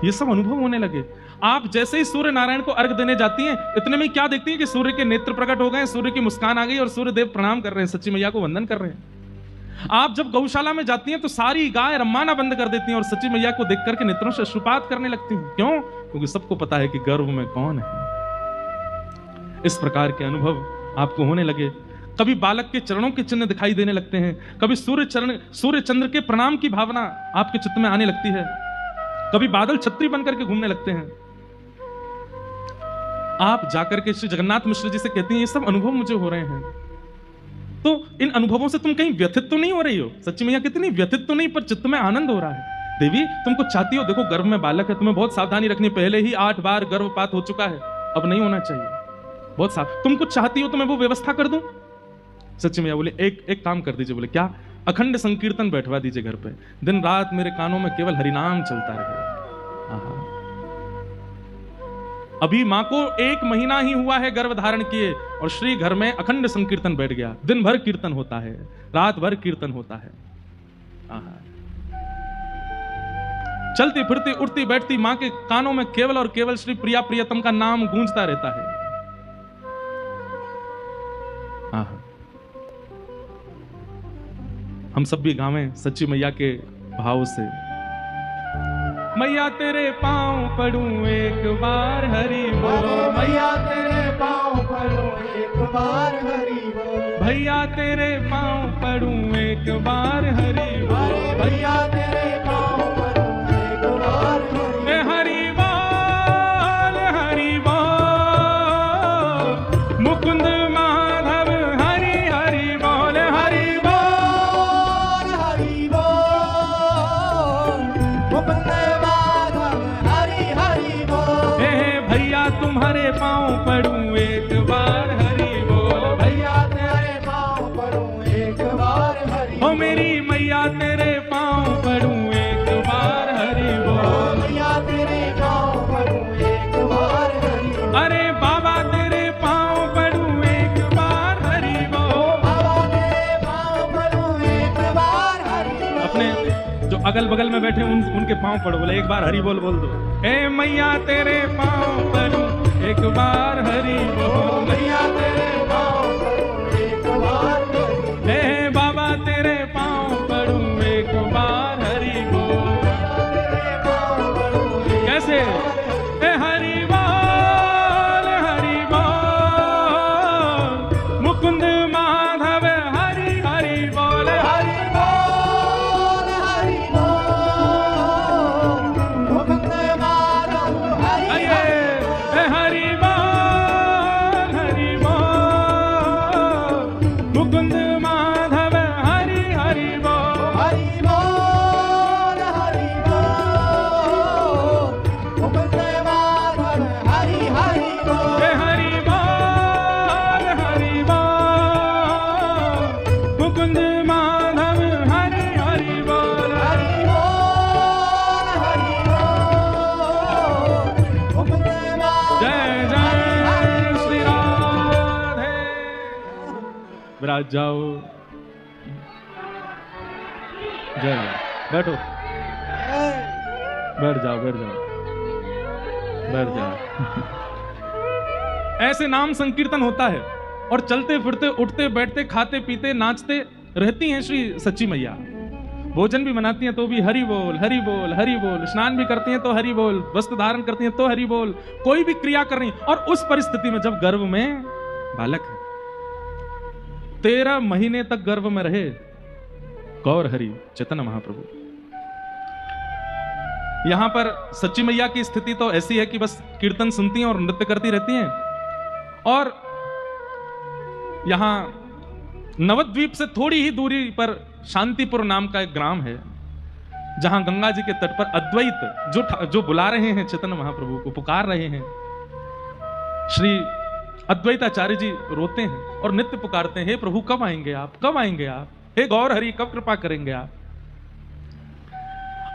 ये सब अनुभव होने लगे। आप जैसे ही सूर्य नारायण को अर्घ देने जाती हैं, इतने में क्या देखती हैं कि सूर्य के नेत्र प्रकट हो गए, सूर्य की मुस्कान आ गई और सूर्य देव प्रणाम कर रहे हैं, सच्ची मैया को वंदन कर रहे हैं। आप जब गौशाला में जाती हैं तो सारी गाय रम्माना बंद कर देती हैं और सच्ची मैया को देख करके नेत्रों से अश्रुपात करने लगती हैं। क्यों? क्योंकि सबको पता है कि गर्भ में कौन है। इस प्रकार के अनुभव आपको होने लगे। कभी बालक के चरणों के चिन्ह दिखाई देने लगते हैं, कभी सूर्य चंद्र के प्रणाम की भावना आपके चित्त में आने लगती है, कभी बादल छतरी बनकर के घूमने लगते हैं। आप जाकर के श्री जगन्नाथ मिश्र जी से कहती हैं, ये सब अनुभव मुझे हो रहे हैं, तो इन अनुभवों से तुम कहीं व्यथित तो नहीं हो रही हो? सच्ची मैया कहती नहीं, व्यथित तो नहीं, पर चित्त में आनंद हो रहा है। देवी, तुमको चाहती हो, देखो गर्भ में बालक है, तुम्हें बहुत सावधानी रखनी, पहले ही 8 बार गर्भपात हो चुका है, अब नहीं होना चाहिए, बहुत साफ। तुम कुछ चाहती हो तो मैं वो व्यवस्था कर दूं? सच्ची मैया बोले, एक काम कर दीजिए। बोले क्या? अखंड संकीर्तन बैठवा दीजिए घर पे, दिन रात मेरे कानों में केवल हरिनाम चलता रहे। अभी मां को 1 महीना ही हुआ है गर्भ धारण किए और श्री घर में अखंड संकीर्तन बैठ गया। दिन भर कीर्तन होता है, रात भर कीर्तन होता है। चलती फिरती उठती बैठती मां के कानों में केवल और केवल श्री प्रिया प्रियतम का नाम गूंजता रहता है। हम सब भी गावें सच्ची मैया के भाव से। मैया तेरे पांव पड़ूं एक बार हरि बोलो, मैया तेरे पांव पड़ूं एक बार हरि बोल, भैया तेरे पांव पड़ूं एक बार हरि बोल, भैया तेरे पांव पड़ूं एक बार हरि बोल, हरि बोल, मुकुंद माधव हरि हरि बोल, हरि बोल, हरि बोल, मुकुंद माधव हरि हरि बोल। भैया तुम्हारे पांव पड़ूं एक बार हरि बोल, भैया तेरे पांव पड़ूं एक बार हरि बोल, ओ मेरी मैया तेरे पांव पड़ूं एक बार हरि बोल, मैया तेरे पांव पड़ूं एक बार हरि बोल, अरे बाबा तेरे पांव पड़ूं एक बार हरि बोल, बाबा तेरे पांव पड़ूं एक बार हरि बोल। अपने जो अगल बगल में बैठे उनके पांव पड़ो, बोले एक बार हरि बोल बोल दो। ए मैया तेरे पांव पड़ूं एक बार हरि बोल, मैया तेरे पांव पड़ूं एक बार हरि बोल, ए बाबा तेरे पांव महाराज जाओ। जय बैठो, बैठ जाओ, बैठ जाओ, बैठ जाओ। ऐसे नाम संकीर्तन होता है और चलते फिरते उठते बैठते खाते पीते नाचते रहती हैं श्री सच्ची मैया। भोजन भी बनाती हैं तो भी हरि बोल हरि बोल हरि बोल, स्नान भी करती हैं तो हरि बोल, वस्त्र धारण करती हैं तो हरि बोल, कोई भी क्रिया कर रही। और उस परिस्थिति में जब गर्भ में बालक है, 13 महीने तक गर्भ में रहे गौर हरि चैतन्य महाप्रभु। यहां पर सच्ची मैया की स्थिति तो ऐसी है कि बस कीर्तन सुनती हैं और नृत्य करती रहती हैं। और यहां नवद्वीप से थोड़ी ही दूरी पर शांतिपुर नाम का एक ग्राम है, जहां गंगा जी के तट पर अद्वैत जो बुला रहे हैं चैतन्य महाप्रभु को, पुकार रहे हैं। श्री अद्वैताचार्य जी रोते हैं और नित्य पुकारते हैं, हे प्रभु कब आएंगे आप, कब आएंगे आप, हे गौर हरि कब कृपा करेंगे आप।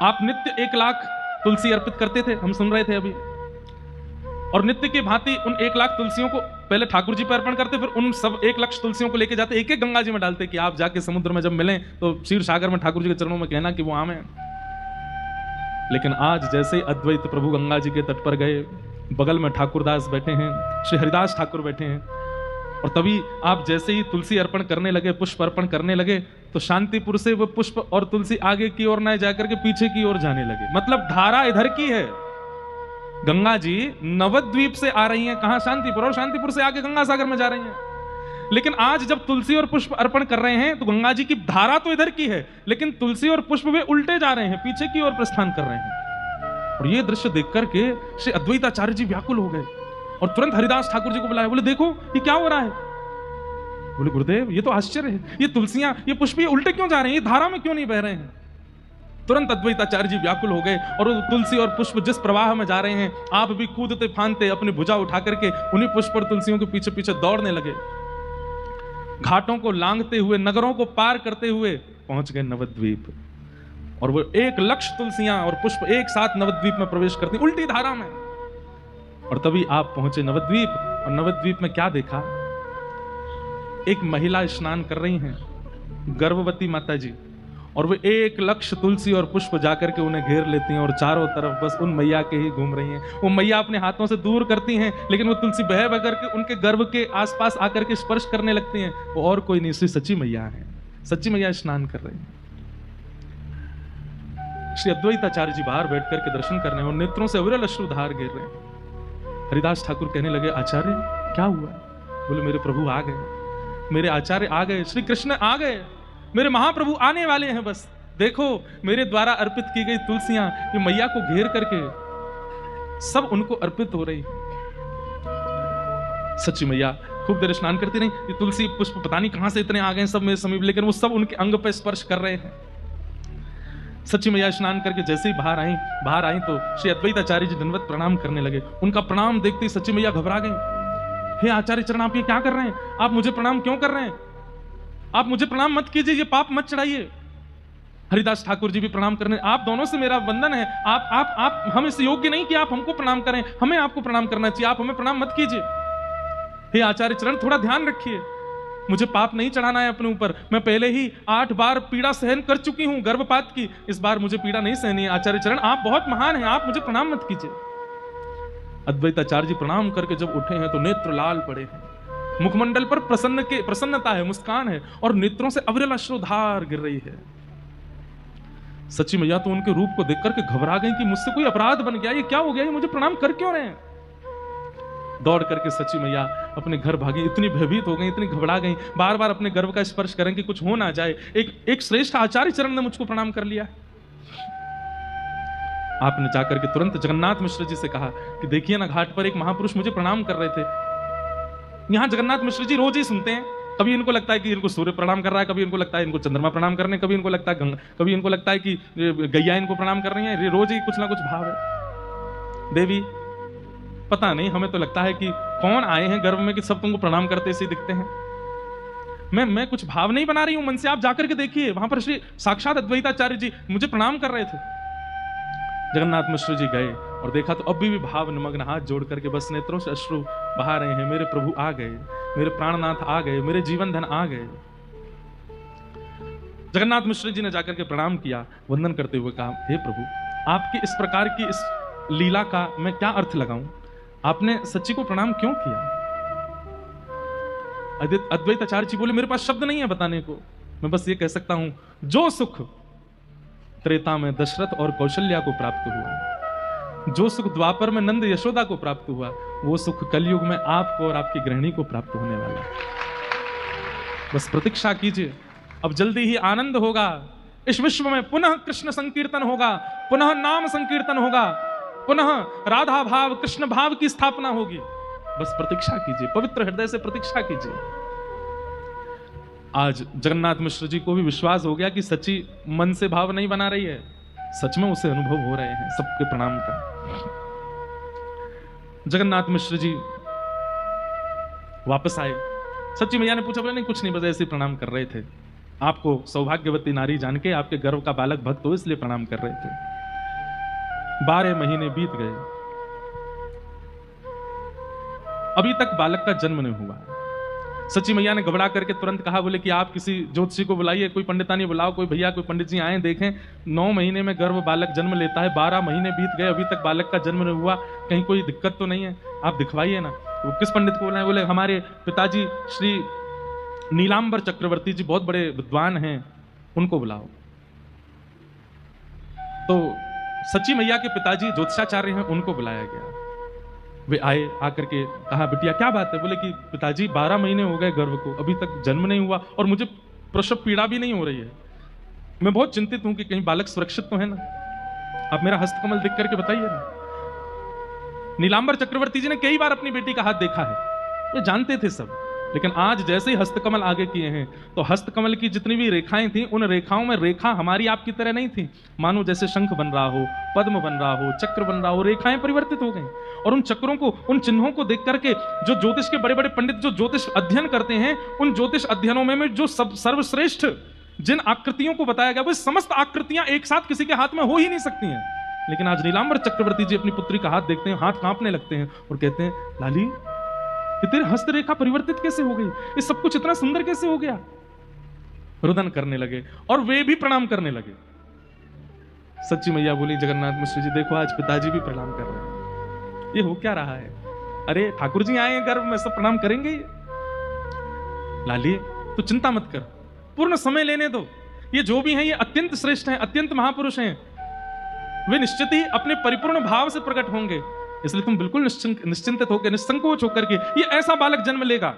आप नित्य 1 लाख तुलसी अर्पित करते थे, हम सुन रहे थे अभी। और नित्य की भांति उन 1 लाख तुलसियों को पहले ठाकुर जी पर अर्पण करते, फिर उन सब 1 लाख तुलसियों को लेके जाते, एक एक गंगा जी में डालते कि आप जाके समुद्र में जब मिलें तो क्षीर सागर में ठाकुर जी के चरणों में कहना कि वो आम है। लेकिन आज जैसे ही अद्वैत प्रभु गंगा जी के तट पर गए, बगल में ठाकुरदास बैठे हैं, श्री हरिदास ठाकुर बैठे हैं, और तभी आप जैसे ही तुलसी अर्पण करने लगे, पुष्प अर्पण करने लगे, तो शांतिपुर से वो पुष्प और तुलसी आगे की ओर न जाकर के पीछे की ओर जाने लगे। मतलब धारा इधर की है, गंगा जी नवद्वीप से आ रही हैं, कहां शांतिपुर, और शांतिपुर से आगे गंगा सागर में जा रही हैं। लेकिन आज जब तुलसी और पुष्प अर्पण कर रहे हैं तो गंगा जी की धारा तो इधर की है, लेकिन तुलसी और पुष्प वे उल्टे जा रहे हैं, पीछे की ओर प्रस्थान कर रहे हैं। और ये दृश्य देख करके श्री अद्वैताचार्य जी व्याकुल हो गए और तुरंत हरिदास ठाकुर जी को बुलाया। बोले देखो ये क्या हो रहा है। बोले गुरुदेव ये तो आश्चर्य है, ये तुलसियां ये पुष्प ये उल्टे क्यों जा रहे हैं, ये धारा में क्यों नहीं बह रहे हैं। तुरंत अद्वैताचार्य जी व्याकुल हो गए और तुलसी और पुष्प जिस प्रवाह में जा रहे हैं, आप भी कूदते फांदते अपनी भुजा उठा करके उन्हीं पुष्प और तुलसियों के पीछे पीछे दौड़ने लगे। घाटों को लांघते हुए, नगरों को पार करते हुए पहुंच गए नवद्वीप। और वो 1 लाख तुलसियां और पुष्प एक साथ नवद्वीप में प्रवेश करती उल्टी धारा में। और तभी आप पहुंचे नवद्वीप, और नवद्वीप में क्या देखा, एक महिला स्नान कर रही हैं, गर्भवती माता जी, और वे 1 लाख तुलसी और पुष्प जाकर के उन्हें घेर लेती हैं और चारों तरफ बस उन मैया के ही घूम रही हैं। वो मैया अपने हाथों से दूर करती हैं, लेकिन वो तुलसी बह बह करके उनके गर्भ के आसपास आकर के स्पर्श करने लगती हैं। वो और कोई नहीं, श्री सच्ची मैया है। सच्ची मैया स्नान कर रही हैं। श्री अद्वैताचार्य जी बाहर बैठ करके दर्शन कर रहे हैं और नेत्रों से अविरल अश्रुधार गिर रहे हैं। हरिदास ठाकुर कहने लगे, आचार्य क्या हुआ। बोले मेरे प्रभु आ गए, मेरे आचार्य आ गए, श्री कृष्ण आ गए, मेरे महाप्रभु आने वाले हैं। बस देखो मेरे द्वारा अर्पित की गई तुलसियां ये मैया को घेर करके सब उनको अर्पित हो रही। सच्ची मैया खूब देर स्नान करती रही। ये तुलसी पुष्प पता नहीं कहां से इतने आ गए सब मेरे समीप, लेकिन वो सब उनके अंग पे स्पर्श कर रहे हैं। सच्ची मैया स्नान करके जैसे ही बाहर आई तो श्री अद्वैताचार्य जी दंडवत प्रणाम करने लगे। उनका प्रणाम देखते ही सच्ची मैया घबरा गई। हे आचार्य चरण आप ये क्या कर रहे हैं, आप मुझे प्रणाम क्यों कर रहे हैं, आप मुझे प्रणाम मत कीजिए, ये पाप मत चढ़ाइए। हरिदास ठाकुर जी भी प्रणाम करने, आप दोनों से मेरा वंदन है, आप हम इस योग्य नहीं कि आप हमको प्रणाम करें, हमें आपको प्रणाम करना चाहिए, आप हमें प्रणाम मत कीजिए। हे आचार्य चरण थोड़ा ध्यान रखिए, मुझे पाप नहीं चढ़ाना है अपने ऊपर। मैं पहले ही 8 बार पीड़ा सहन कर चुकी हूं गर्भपात की, इस बार मुझे पीड़ा नहीं सहनी है। आचार्य चरण आप बहुत महान हैं, आप मुझे प्रणाम मत कीजिए। अद्वैताचार्य जी प्रणाम करके जब उठे हैं तो नेत्र लाल पड़े हैं, मुखमंडल पर प्रसन्नता है, मुस्कान है, और नेत्रों से अविरल अश्रुधार गिर रही है। सच्ची मैया तो उनके रूप को देख करके घबरा गई कि मुझसे कोई अपराध बन गया, ये क्या हो गया, ये मुझे प्रणाम कर क्यों रहे हैं। दौड़ करके सच्ची मैया अपने घर भागी, इतनी भयभीत हो गई, इतनी घबरा गई, बार बार अपने गर्भ का स्पर्श करें कि कुछ हो ना जाए। एक श्रेष्ठ आचार्य चरण ने मुझको प्रणाम कर लिया। आपने जाकर के तुरंत जगन्नाथ मिश्र जी से कहा कि देखिए ना घाट पर एक महापुरुष मुझे प्रणाम कर रहे थे। यहां जगन्नाथ मिश्र जी रोज ही सुनते हैं, कभी इनको लगता है कि इनको सूर्य प्रणाम कर रहा है, कभी इनको लगता है इनको चंद्रमा प्रणाम करने, कभी इनको लगता है कभी इनको लगता है कि गैया इनको प्रणाम कर रही है। रोज ही कुछ ना कुछ भाव है। देवी पता नहीं, हमें तो लगता है कि कौन आए हैं गर्भ में कि सब तुमको प्रणाम करते से दिखते हैं। मैं कुछ भाव नहीं बना रही हूं मन से, आप जाकर के देखिए, वहां पर श्री साक्षात अद्वैताचार्य जी मुझे प्रणाम कर रहे थे। जगन्नाथ मिश्र जी गए और देखा तो अभी भी भाव निमग्न, हाथ जोड़ करके बस नेत्रों से अश्रु बहा रहे हैं। मेरे प्रभु आ गए, मेरे प्राणनाथ आ गए, मेरे जीवन धन आ गए। जगन्नाथ मिश्र जी ने जाकर के प्रणाम किया, वंदन करते हुए कहा, हे प्रभु, आपकी इस प्रकार की इस लीला का मैं क्या अर्थ लगाऊं? आपने सच्ची को प्रणाम क्यों किया? अद्वैत आचार्य जी बोले, मेरे पास शब्द नहीं है बताने को, मैं बस ये कह सकता हूं, जो सुख त्रेता में दशरथ और कौशल्या को प्राप्त हुआ, जो सुख द्वापर में नंद यशोदा को प्राप्त हुआ, वो सुख कलयुग में आपको और आपकी गृहिणी को प्राप्त होने वाला है। बस प्रतीक्षा कीजिए, अब जल्दी ही आनंद होगा, इस विश्व में पुनः कृष्ण संकीर्तन होगा, पुनः नाम संकीर्तन होगा, पुनः राधा भाव कृष्ण भाव की स्थापना होगी। बस प्रतीक्षा कीजिए, पवित्र हृदय से प्रतीक्षा कीजिए। आज जगन्नाथ मिश्र जी को भी विश्वास हो गया कि सच्ची मन से भाव नहीं बना रही है, सच में उसे अनुभव हो रहे हैं सबके प्रणाम का। जगन्नाथ मिश्र जी वापस आए, सच्ची मैया ने पूछा, बोले नहीं कुछ नहीं, बस ऐसे प्रणाम कर रहे थे, आपको सौभाग्यवती नारी जान के, आपके गर्व का बालक भक्त हो इसलिए प्रणाम कर रहे थे। 12 महीने बीत गए, अभी तक बालक का जन्म नहीं हुआ। सच्ची मैया ने घबरा करके तुरंत कहा, बोले कि आप किसी ज्योतिषी को बुलाइए, कोई पंडितानी बुलाओ, कोई भैया कोई पंडित जी आए देखें। 9 महीने में गर्भ बालक जन्म लेता है, 12 महीने बीत गए, अभी तक बालक का जन्म नहीं हुआ, कहीं कोई दिक्कत तो नहीं है, आप दिखवाइए ना। वो किस पंडित को बुलाएं? बोले हमारे पिताजी श्री नीलांबर चक्रवर्ती जी बहुत बड़े विद्वान हैं, उनको बुलाओ। तो सच्ची मैया के पिताजी ज्योतिषाचार्य हैं, उनको बुलाया गया। वे आए, आकर के कहा, बिटिया क्या बात है? बोले कि पिताजी 12 महीने हो गए गर्भ को, अभी तक जन्म नहीं हुआ और मुझे प्रसव पीड़ा भी नहीं हो रही है, मैं बहुत चिंतित हूं कि कहीं बालक सुरक्षित तो है ना, आप मेरा हस्तकमल देख करके बताइए ना। नीलांबर चक्रवर्ती जी ने कई बार अपनी बेटी का हाथ देखा है, वे जानते थे सब, लेकिन आज जैसे ही हस्तकमल आगे किए हैं तो हस्तकमल की जितनी भी रेखाएं थी, उन रेखाओं में रेखा हमारी आपकी तरह नहीं थी, मानो जैसे शंख बन रहा हो, पद्म बन रहा हो, चक्र बन रहा हो, रेखाएं परिवर्तित हो गई। और उन चक्रों को, उन चिन्हों को देख करके जो ज्योतिष के बड़े बड़े पंडित जो ज्योतिष अध्ययन करते हैं, उन ज्योतिष अध्ययनों में जो सब सर्वश्रेष्ठ जिन आकृतियों को बताया गया, वो समस्त आकृतियां एक साथ किसी के हाथ में हो ही नहीं सकती हैं। लेकिन आज नीलांबर चक्रवर्ती जी अपनी पुत्री का हाथ देखते हैं, हाथ कांपने लगते हैं और कहते हैं, लाली ये तेरी हस्तरेखा परिवर्तित कैसे हो गई, ये सब कुछ इतना सुंदर कैसे हो गया? रुदन करने लगे और वे भी प्रणाम करने लगे। सच्ची मैया बोली, जगन्नाथ मिश्र जी देखो आज पिताजी भी प्रणाम कर रहे हैं, ये हो क्या रहा है? अरे ठाकुर जी आए हैं गर्भ में, सब प्रणाम करेंगे। लाली तो चिंता मत कर, पूर्ण समय लेने दो, ये जो भी हैं ये अत्यंत श्रेष्ठ हैं, अत्यंत महापुरुष हैं, वे निश्चित ही अपने परिपूर्ण भाव से प्रकट होंगे, इसलिए तुम बिल्कुल निश्चिंतित होकर, निसंकोच होकर के ये ऐसा बालक जन्म लेगा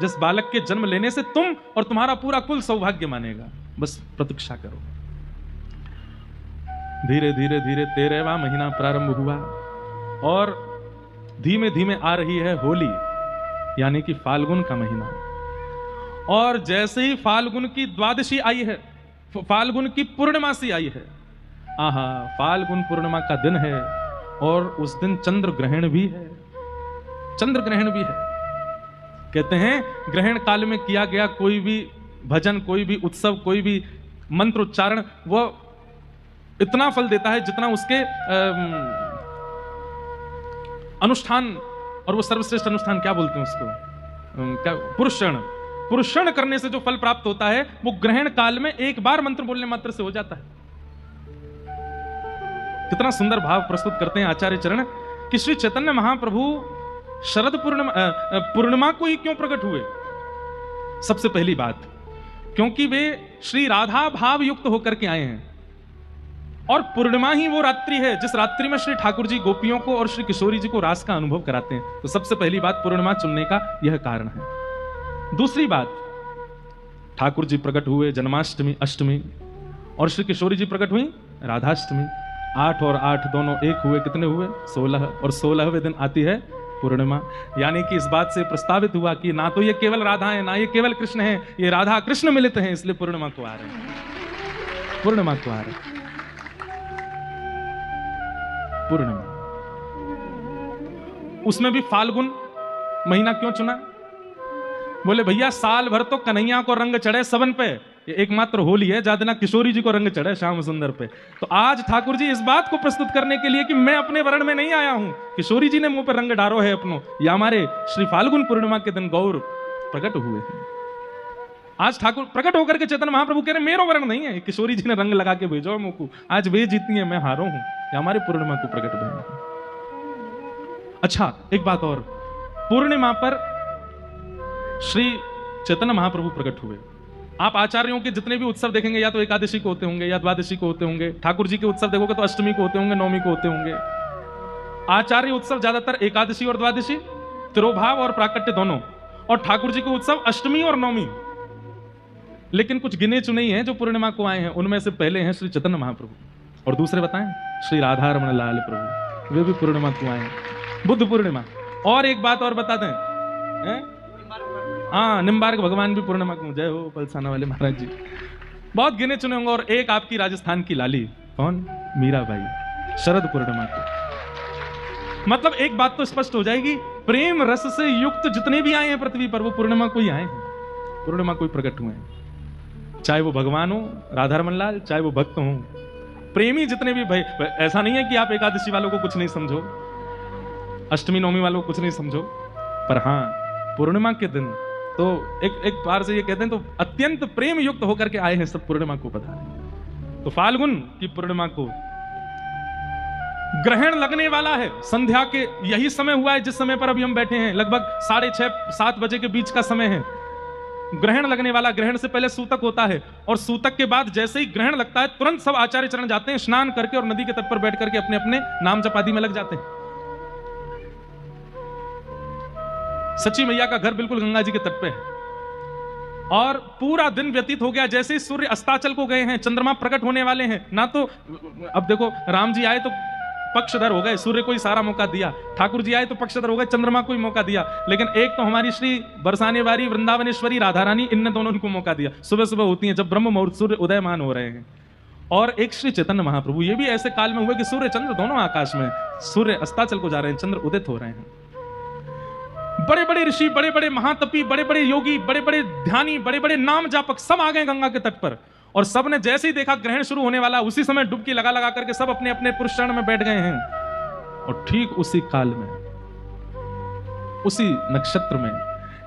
जिस बालक के जन्म लेने से तुम और तुम्हारा पूरा कुल सौभाग्य मानेगा। बस प्रतीक्षा करो। धीरे धीरे धीरे 13वां महीना प्रारंभ हुआ और धीमे धीमे आ रही है होली, यानी कि फाल्गुन का महीना। और जैसे ही फाल्गुन की द्वादशी आई है, फाल्गुन की पूर्णिमासी आई है, आहा फाल्गुन पूर्णिमा का दिन है और उस दिन चंद्र ग्रहण भी है, चंद्र ग्रहण भी है। कहते हैं ग्रहण काल में किया गया कोई भी भजन, कोई भी उत्सव, कोई भी मंत्र उच्चारण, वह इतना फल देता है जितना उसके अनुष्ठान, और वो सर्वश्रेष्ठ अनुष्ठान क्या बोलते हैं उसको, क्या, पुरुषण करने से जो फल प्राप्त होता है वो ग्रहण काल में एक बार मंत्र बोलने मात्र से हो जाता है। कितना सुंदर भाव प्रस्तुत करते हैं आचार्य चरण कि श्री चैतन्य महाप्रभु शरद पूर्णिमा को ही क्यों प्रकट हुए। सबसे पहली बात, क्योंकि वे श्री राधा भाव युक्त होकर के आए हैं, और पूर्णिमा ही वो रात्रि है जिस रात्रि में श्री ठाकुर जी गोपियों को और श्री किशोरी जी को रास का अनुभव कराते हैं। तो सबसे पहली बात पूर्णिमा चुनने का यह कारण है। दूसरी बात, ठाकुर जी प्रकट हुए जन्माष्टमी अष्टमी और श्री किशोरी जी प्रकट हुई राधाष्टमी। 8 और 8 दोनों एक हुए, कितने हुए? 16, और 16वें दिन आती है पूर्णिमा। यानी कि इस बात से प्रस्तावित हुआ कि ना तो ये केवल राधा है, ना ये केवल कृष्ण है, ये राधा कृष्ण मिलित हैं, इसलिए पूर्णिमा को आ रहे हैं, पूर्णिमा को आ रहे हैं। पूर्णिमा, उसमें भी फाल्गुन महीना क्यों चुना? बोले भैया साल भर तो कन्हैया को रंग चढ़े सबन पे, ये एकमात्र होली है जहां दिन किशोरी जी को रंग चढ़े श्याम सुंदर पे। तो आज ठाकुर जी इस बात को प्रस्तुत करने के लिए कि मैं अपने वर्ण में नहीं आया हूं, किशोरी जी ने मुंह पर रंग डारो है अपनो, या हमारे श्री फाल्गुन पूर्णिमा के दिन गौर प्रकट हुए हैं। आज ठाकुर प्रकट होकर के चैतन्य महाप्रभु कह रहे मेरो वर्ण नहीं है, किशोरी जी ने रंग लगा के भेजो मुझको, आज वे जीती है मैं हारो हूं, ये हमारी पूर्णिमा को प्रकट बहन है। अच्छा एक बात और, पूर्णिमा पर श्री चैतन्य महाप्रभु प्रकट हुए। आप आचार्यों के जितने भी उत्सव देखेंगे या तो एकादशी को होते होंगे या द्वादशी को होते होंगे, ठाकुर जी के उत्सव देखोगे तो अष्टमी को होते होंगे, नवमी को होते होंगे। आचार्य उत्सव ज्यादातर एकादशी और द्वादशी, तिरोभाव और प्राकट्य दोनों, और ठाकुर जी के उत्सव अष्टमी और नवमी। लेकिन कुछ गिने चुने ही हैं जो पूर्णिमा को आए हैं, उनमें से पहले हैं श्री चैतन्य महाप्रभु, और दूसरे बताएं श्री राधा रमण लाल प्रभु, वे भी पूर्णिमा को आए हैं, बुद्ध पूर्णिमा। और एक बात और बता दें, हाँ निम्बार्क भगवान भी पूर्णिमा को, जय हो पलसाना वाले महाराज जी, बहुत गिने चुने होंगे। और एक आपकी राजस्थान की लाली, कौन, मीराबाई, शरद पूर्णिमा को। मतलब एक बात तो स्पष्ट हो जाएगी, प्रेम रस से युक्त जितने भी आए हैं पृथ्वी पर वो पूर्णिमा को ही आए हैं, पूर्णिमा को ही प्रकट हुए हैं। चाहे वो भगवान हो राधा रमन लाल, चाहे वो भक्त हो, प्रेमी जितने भी भाई, ऐसा नहीं है कि आप एकादशी वालों को कुछ नहीं समझो, अष्टमी नवमी वालों को कुछ नहीं समझो, पर हाँ पूर्णिमा के दिन तो एक बार से ये कहते हैं तो अत्यंत प्रेम युक्त होकर के आए हैं सब पूर्णिमा को पधारे। तो फाल्गुन की पूर्णिमा को ग्रहण लगने वाला है, संध्या के यही समय हुआ है जिस समय पर अभी हम बैठे हैं, लगभग 6:30-7 बजे के बीच का समय है। ग्रहण लगने वाला, ग्रहण से पहले सूतक होता है, और सूतक के बाद जैसे ही ग्रहण लगता है तुरंत सब आचार्य चरण जाते हैं स्नान करके, और नदी के तट पर बैठ करके अपने अपने नाम जप आदि में लग जाते हैं। सच्ची मैया का घर बिल्कुल गंगा जी के तट पे है, और पूरा दिन व्यतीत हो गया। जैसे ही सूर्य अस्ताचल को गए हैं, चंद्रमा प्रकट होने वाले हैं, ना तो अब देखो राम जी आए तो पक्षधर हो गए, सूर्य को ही सारा मौका दिया, ठाकुर जी आए तो पक्षधर हो गए, चंद्रमा को ही मौका दिया, लेकिन एक तो हमारी श्री बरसाने वाली वृंदावनेश्वरी राधा रानी, इनने दोनों को मौका दिया। सुबह सुबह होती है जब ब्रह्म मुहूर्त सूर्य उदयमान हो रहे हैं। और एक श्री चैतन्य महाप्रभु ये भी ऐसे काल में हुए कि सूर्य चंद्र दोनों आकाश में, सूर्य अस्ताचल को जा रहे हैं, चंद्र उदित हो रहे हैं। बड़े बड़े ऋषि, बड़े बड़े महातपी, बड़े बड़े योगी, बड़े बड़े ध्यानी, बड़े बड़े नाम जापक सब आ गए गंगा के तट पर, और सब ने जैसे ही देखा ग्रहण शुरू होने वाला, उसी समय डुबकी लगा लगा करके सब अपने अपने पुरुष चरण में बैठ गए हैं। और ठीक उसी काल में, उसी नक्षत्र में,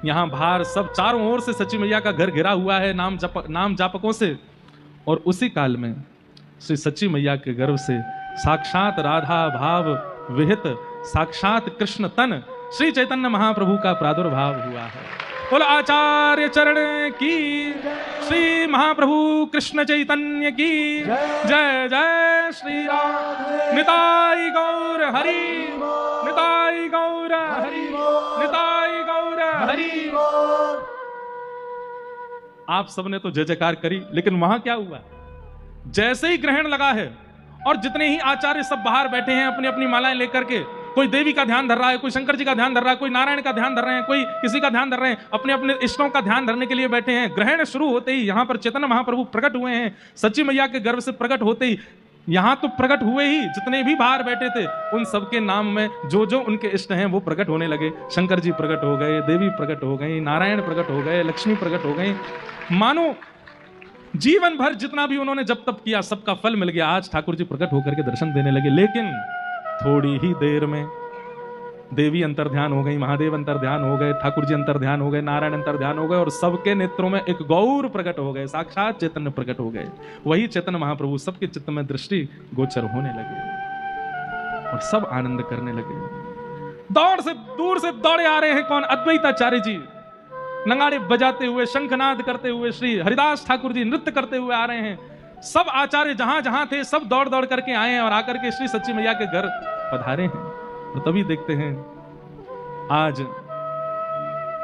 यहां बाहर सब चारों ओर से सच्ची मैया का घर घिरा हुआ है नाम जापकों से, और उसी काल में श्री सच्ची मैया के गर्भ से साक्षात राधा भाव विहित साक्षात कृष्ण तन श्री चैतन्य महाप्रभु का प्रादुर्भाव हुआ है। बोल आचार्य चरण की, श्री महाप्रभु कृष्ण चैतन्य की जय। जय श्री राम। निताई गौर हरि, निताई गौर हरि, निताई गौर हरि। आप सबने तो जय जयकार करी, लेकिन वहां क्या हुआ, जैसे ही ग्रहण लगा है और जितने ही आचार्य सब बाहर बैठे हैं अपनी अपनी मालाएं लेकर के, कोई देवी का ध्यान धर रहा है, कोई शंकर जी का ध्यान धर रहा है, कोई नारायण का ध्यान धर रहे हैं, कोई किसी का ध्यान धर रहे हैं, अपने अपने इष्टों का ध्यान धरने के लिए बैठे हैं। ग्रहण शुरू होते ही यहां पर चैतन्य महाप्रभु प्रकट हुए हैं, सच्ची मैया के गर्भ से प्रकट होते ही यहां तो प्रकट हुए ही, जितने भी बाहर बैठे थे उन सबके नाम में जो जो उनके इष्ट हैं वो प्रकट होने लगे। शंकर जी प्रकट हो गए, देवी प्रकट हो गई, नारायण प्रकट हो गए, लक्ष्मी प्रकट हो गई। मानो जीवन भर जितना भी उन्होंने जब तप किया सबका फल मिल गया। आज ठाकुर जी प्रकट होकर के दर्शन देने लगे, लेकिन थोड़ी ही देर में देवी अंतर्ध्यान हो गई, महादेव अंतर्ध्यान हो गए, ठाकुर जी अंतर्ध्यान हो गए, नारायण अंतर्ध्यान हो गए, और सबके नेत्रों में एक गौर प्रकट हो गए, साक्षात चैतन्य प्रकट हो गए। वही चैतन्य महाप्रभु सबके चित्त में दृष्टि गोचर होने लगे और सब आनंद करने लगे। दूर से दौड़े आ रहे हैं कौन, अद्वैताचार्य जी नगाड़े बजाते हुए, शंखनाद करते हुए, श्री हरिदास ठाकुर जी नृत्य करते हुए आ रहे हैं। सब आचार्य जहां जहां थे सब दौड़ दौड़ करके आए हैं और आकर के श्री सच्ची मैया के घर पधारे हैं। और तभी देखते हैं आज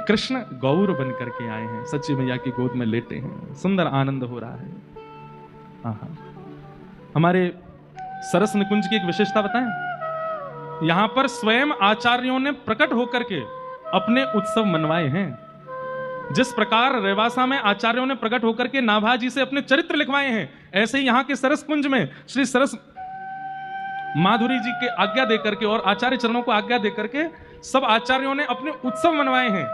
कृष्ण गौर बन करके आए हैं, सच्ची मैया की गोद में लेटे हैं, सुंदर आनंद हो रहा है। आहा। हमारे सरस निकुंज की एक विशेषता बताएं, यहां पर स्वयं आचार्यों ने प्रकट होकर के अपने उत्सव मनवाए हैं। जिस प्रकार रेवासा में आचार्यों ने प्रकट होकर के नाभाजी से अपने चरित्र लिखवाए हैं, ऐसे ही यहां के सरस कुंज में श्री सरस माधुरी जी के आज्ञा देकर के और आचार्य चरणों को आज्ञा देकर के सब आचार्यों ने अपने उत्सव मनवाए हैं।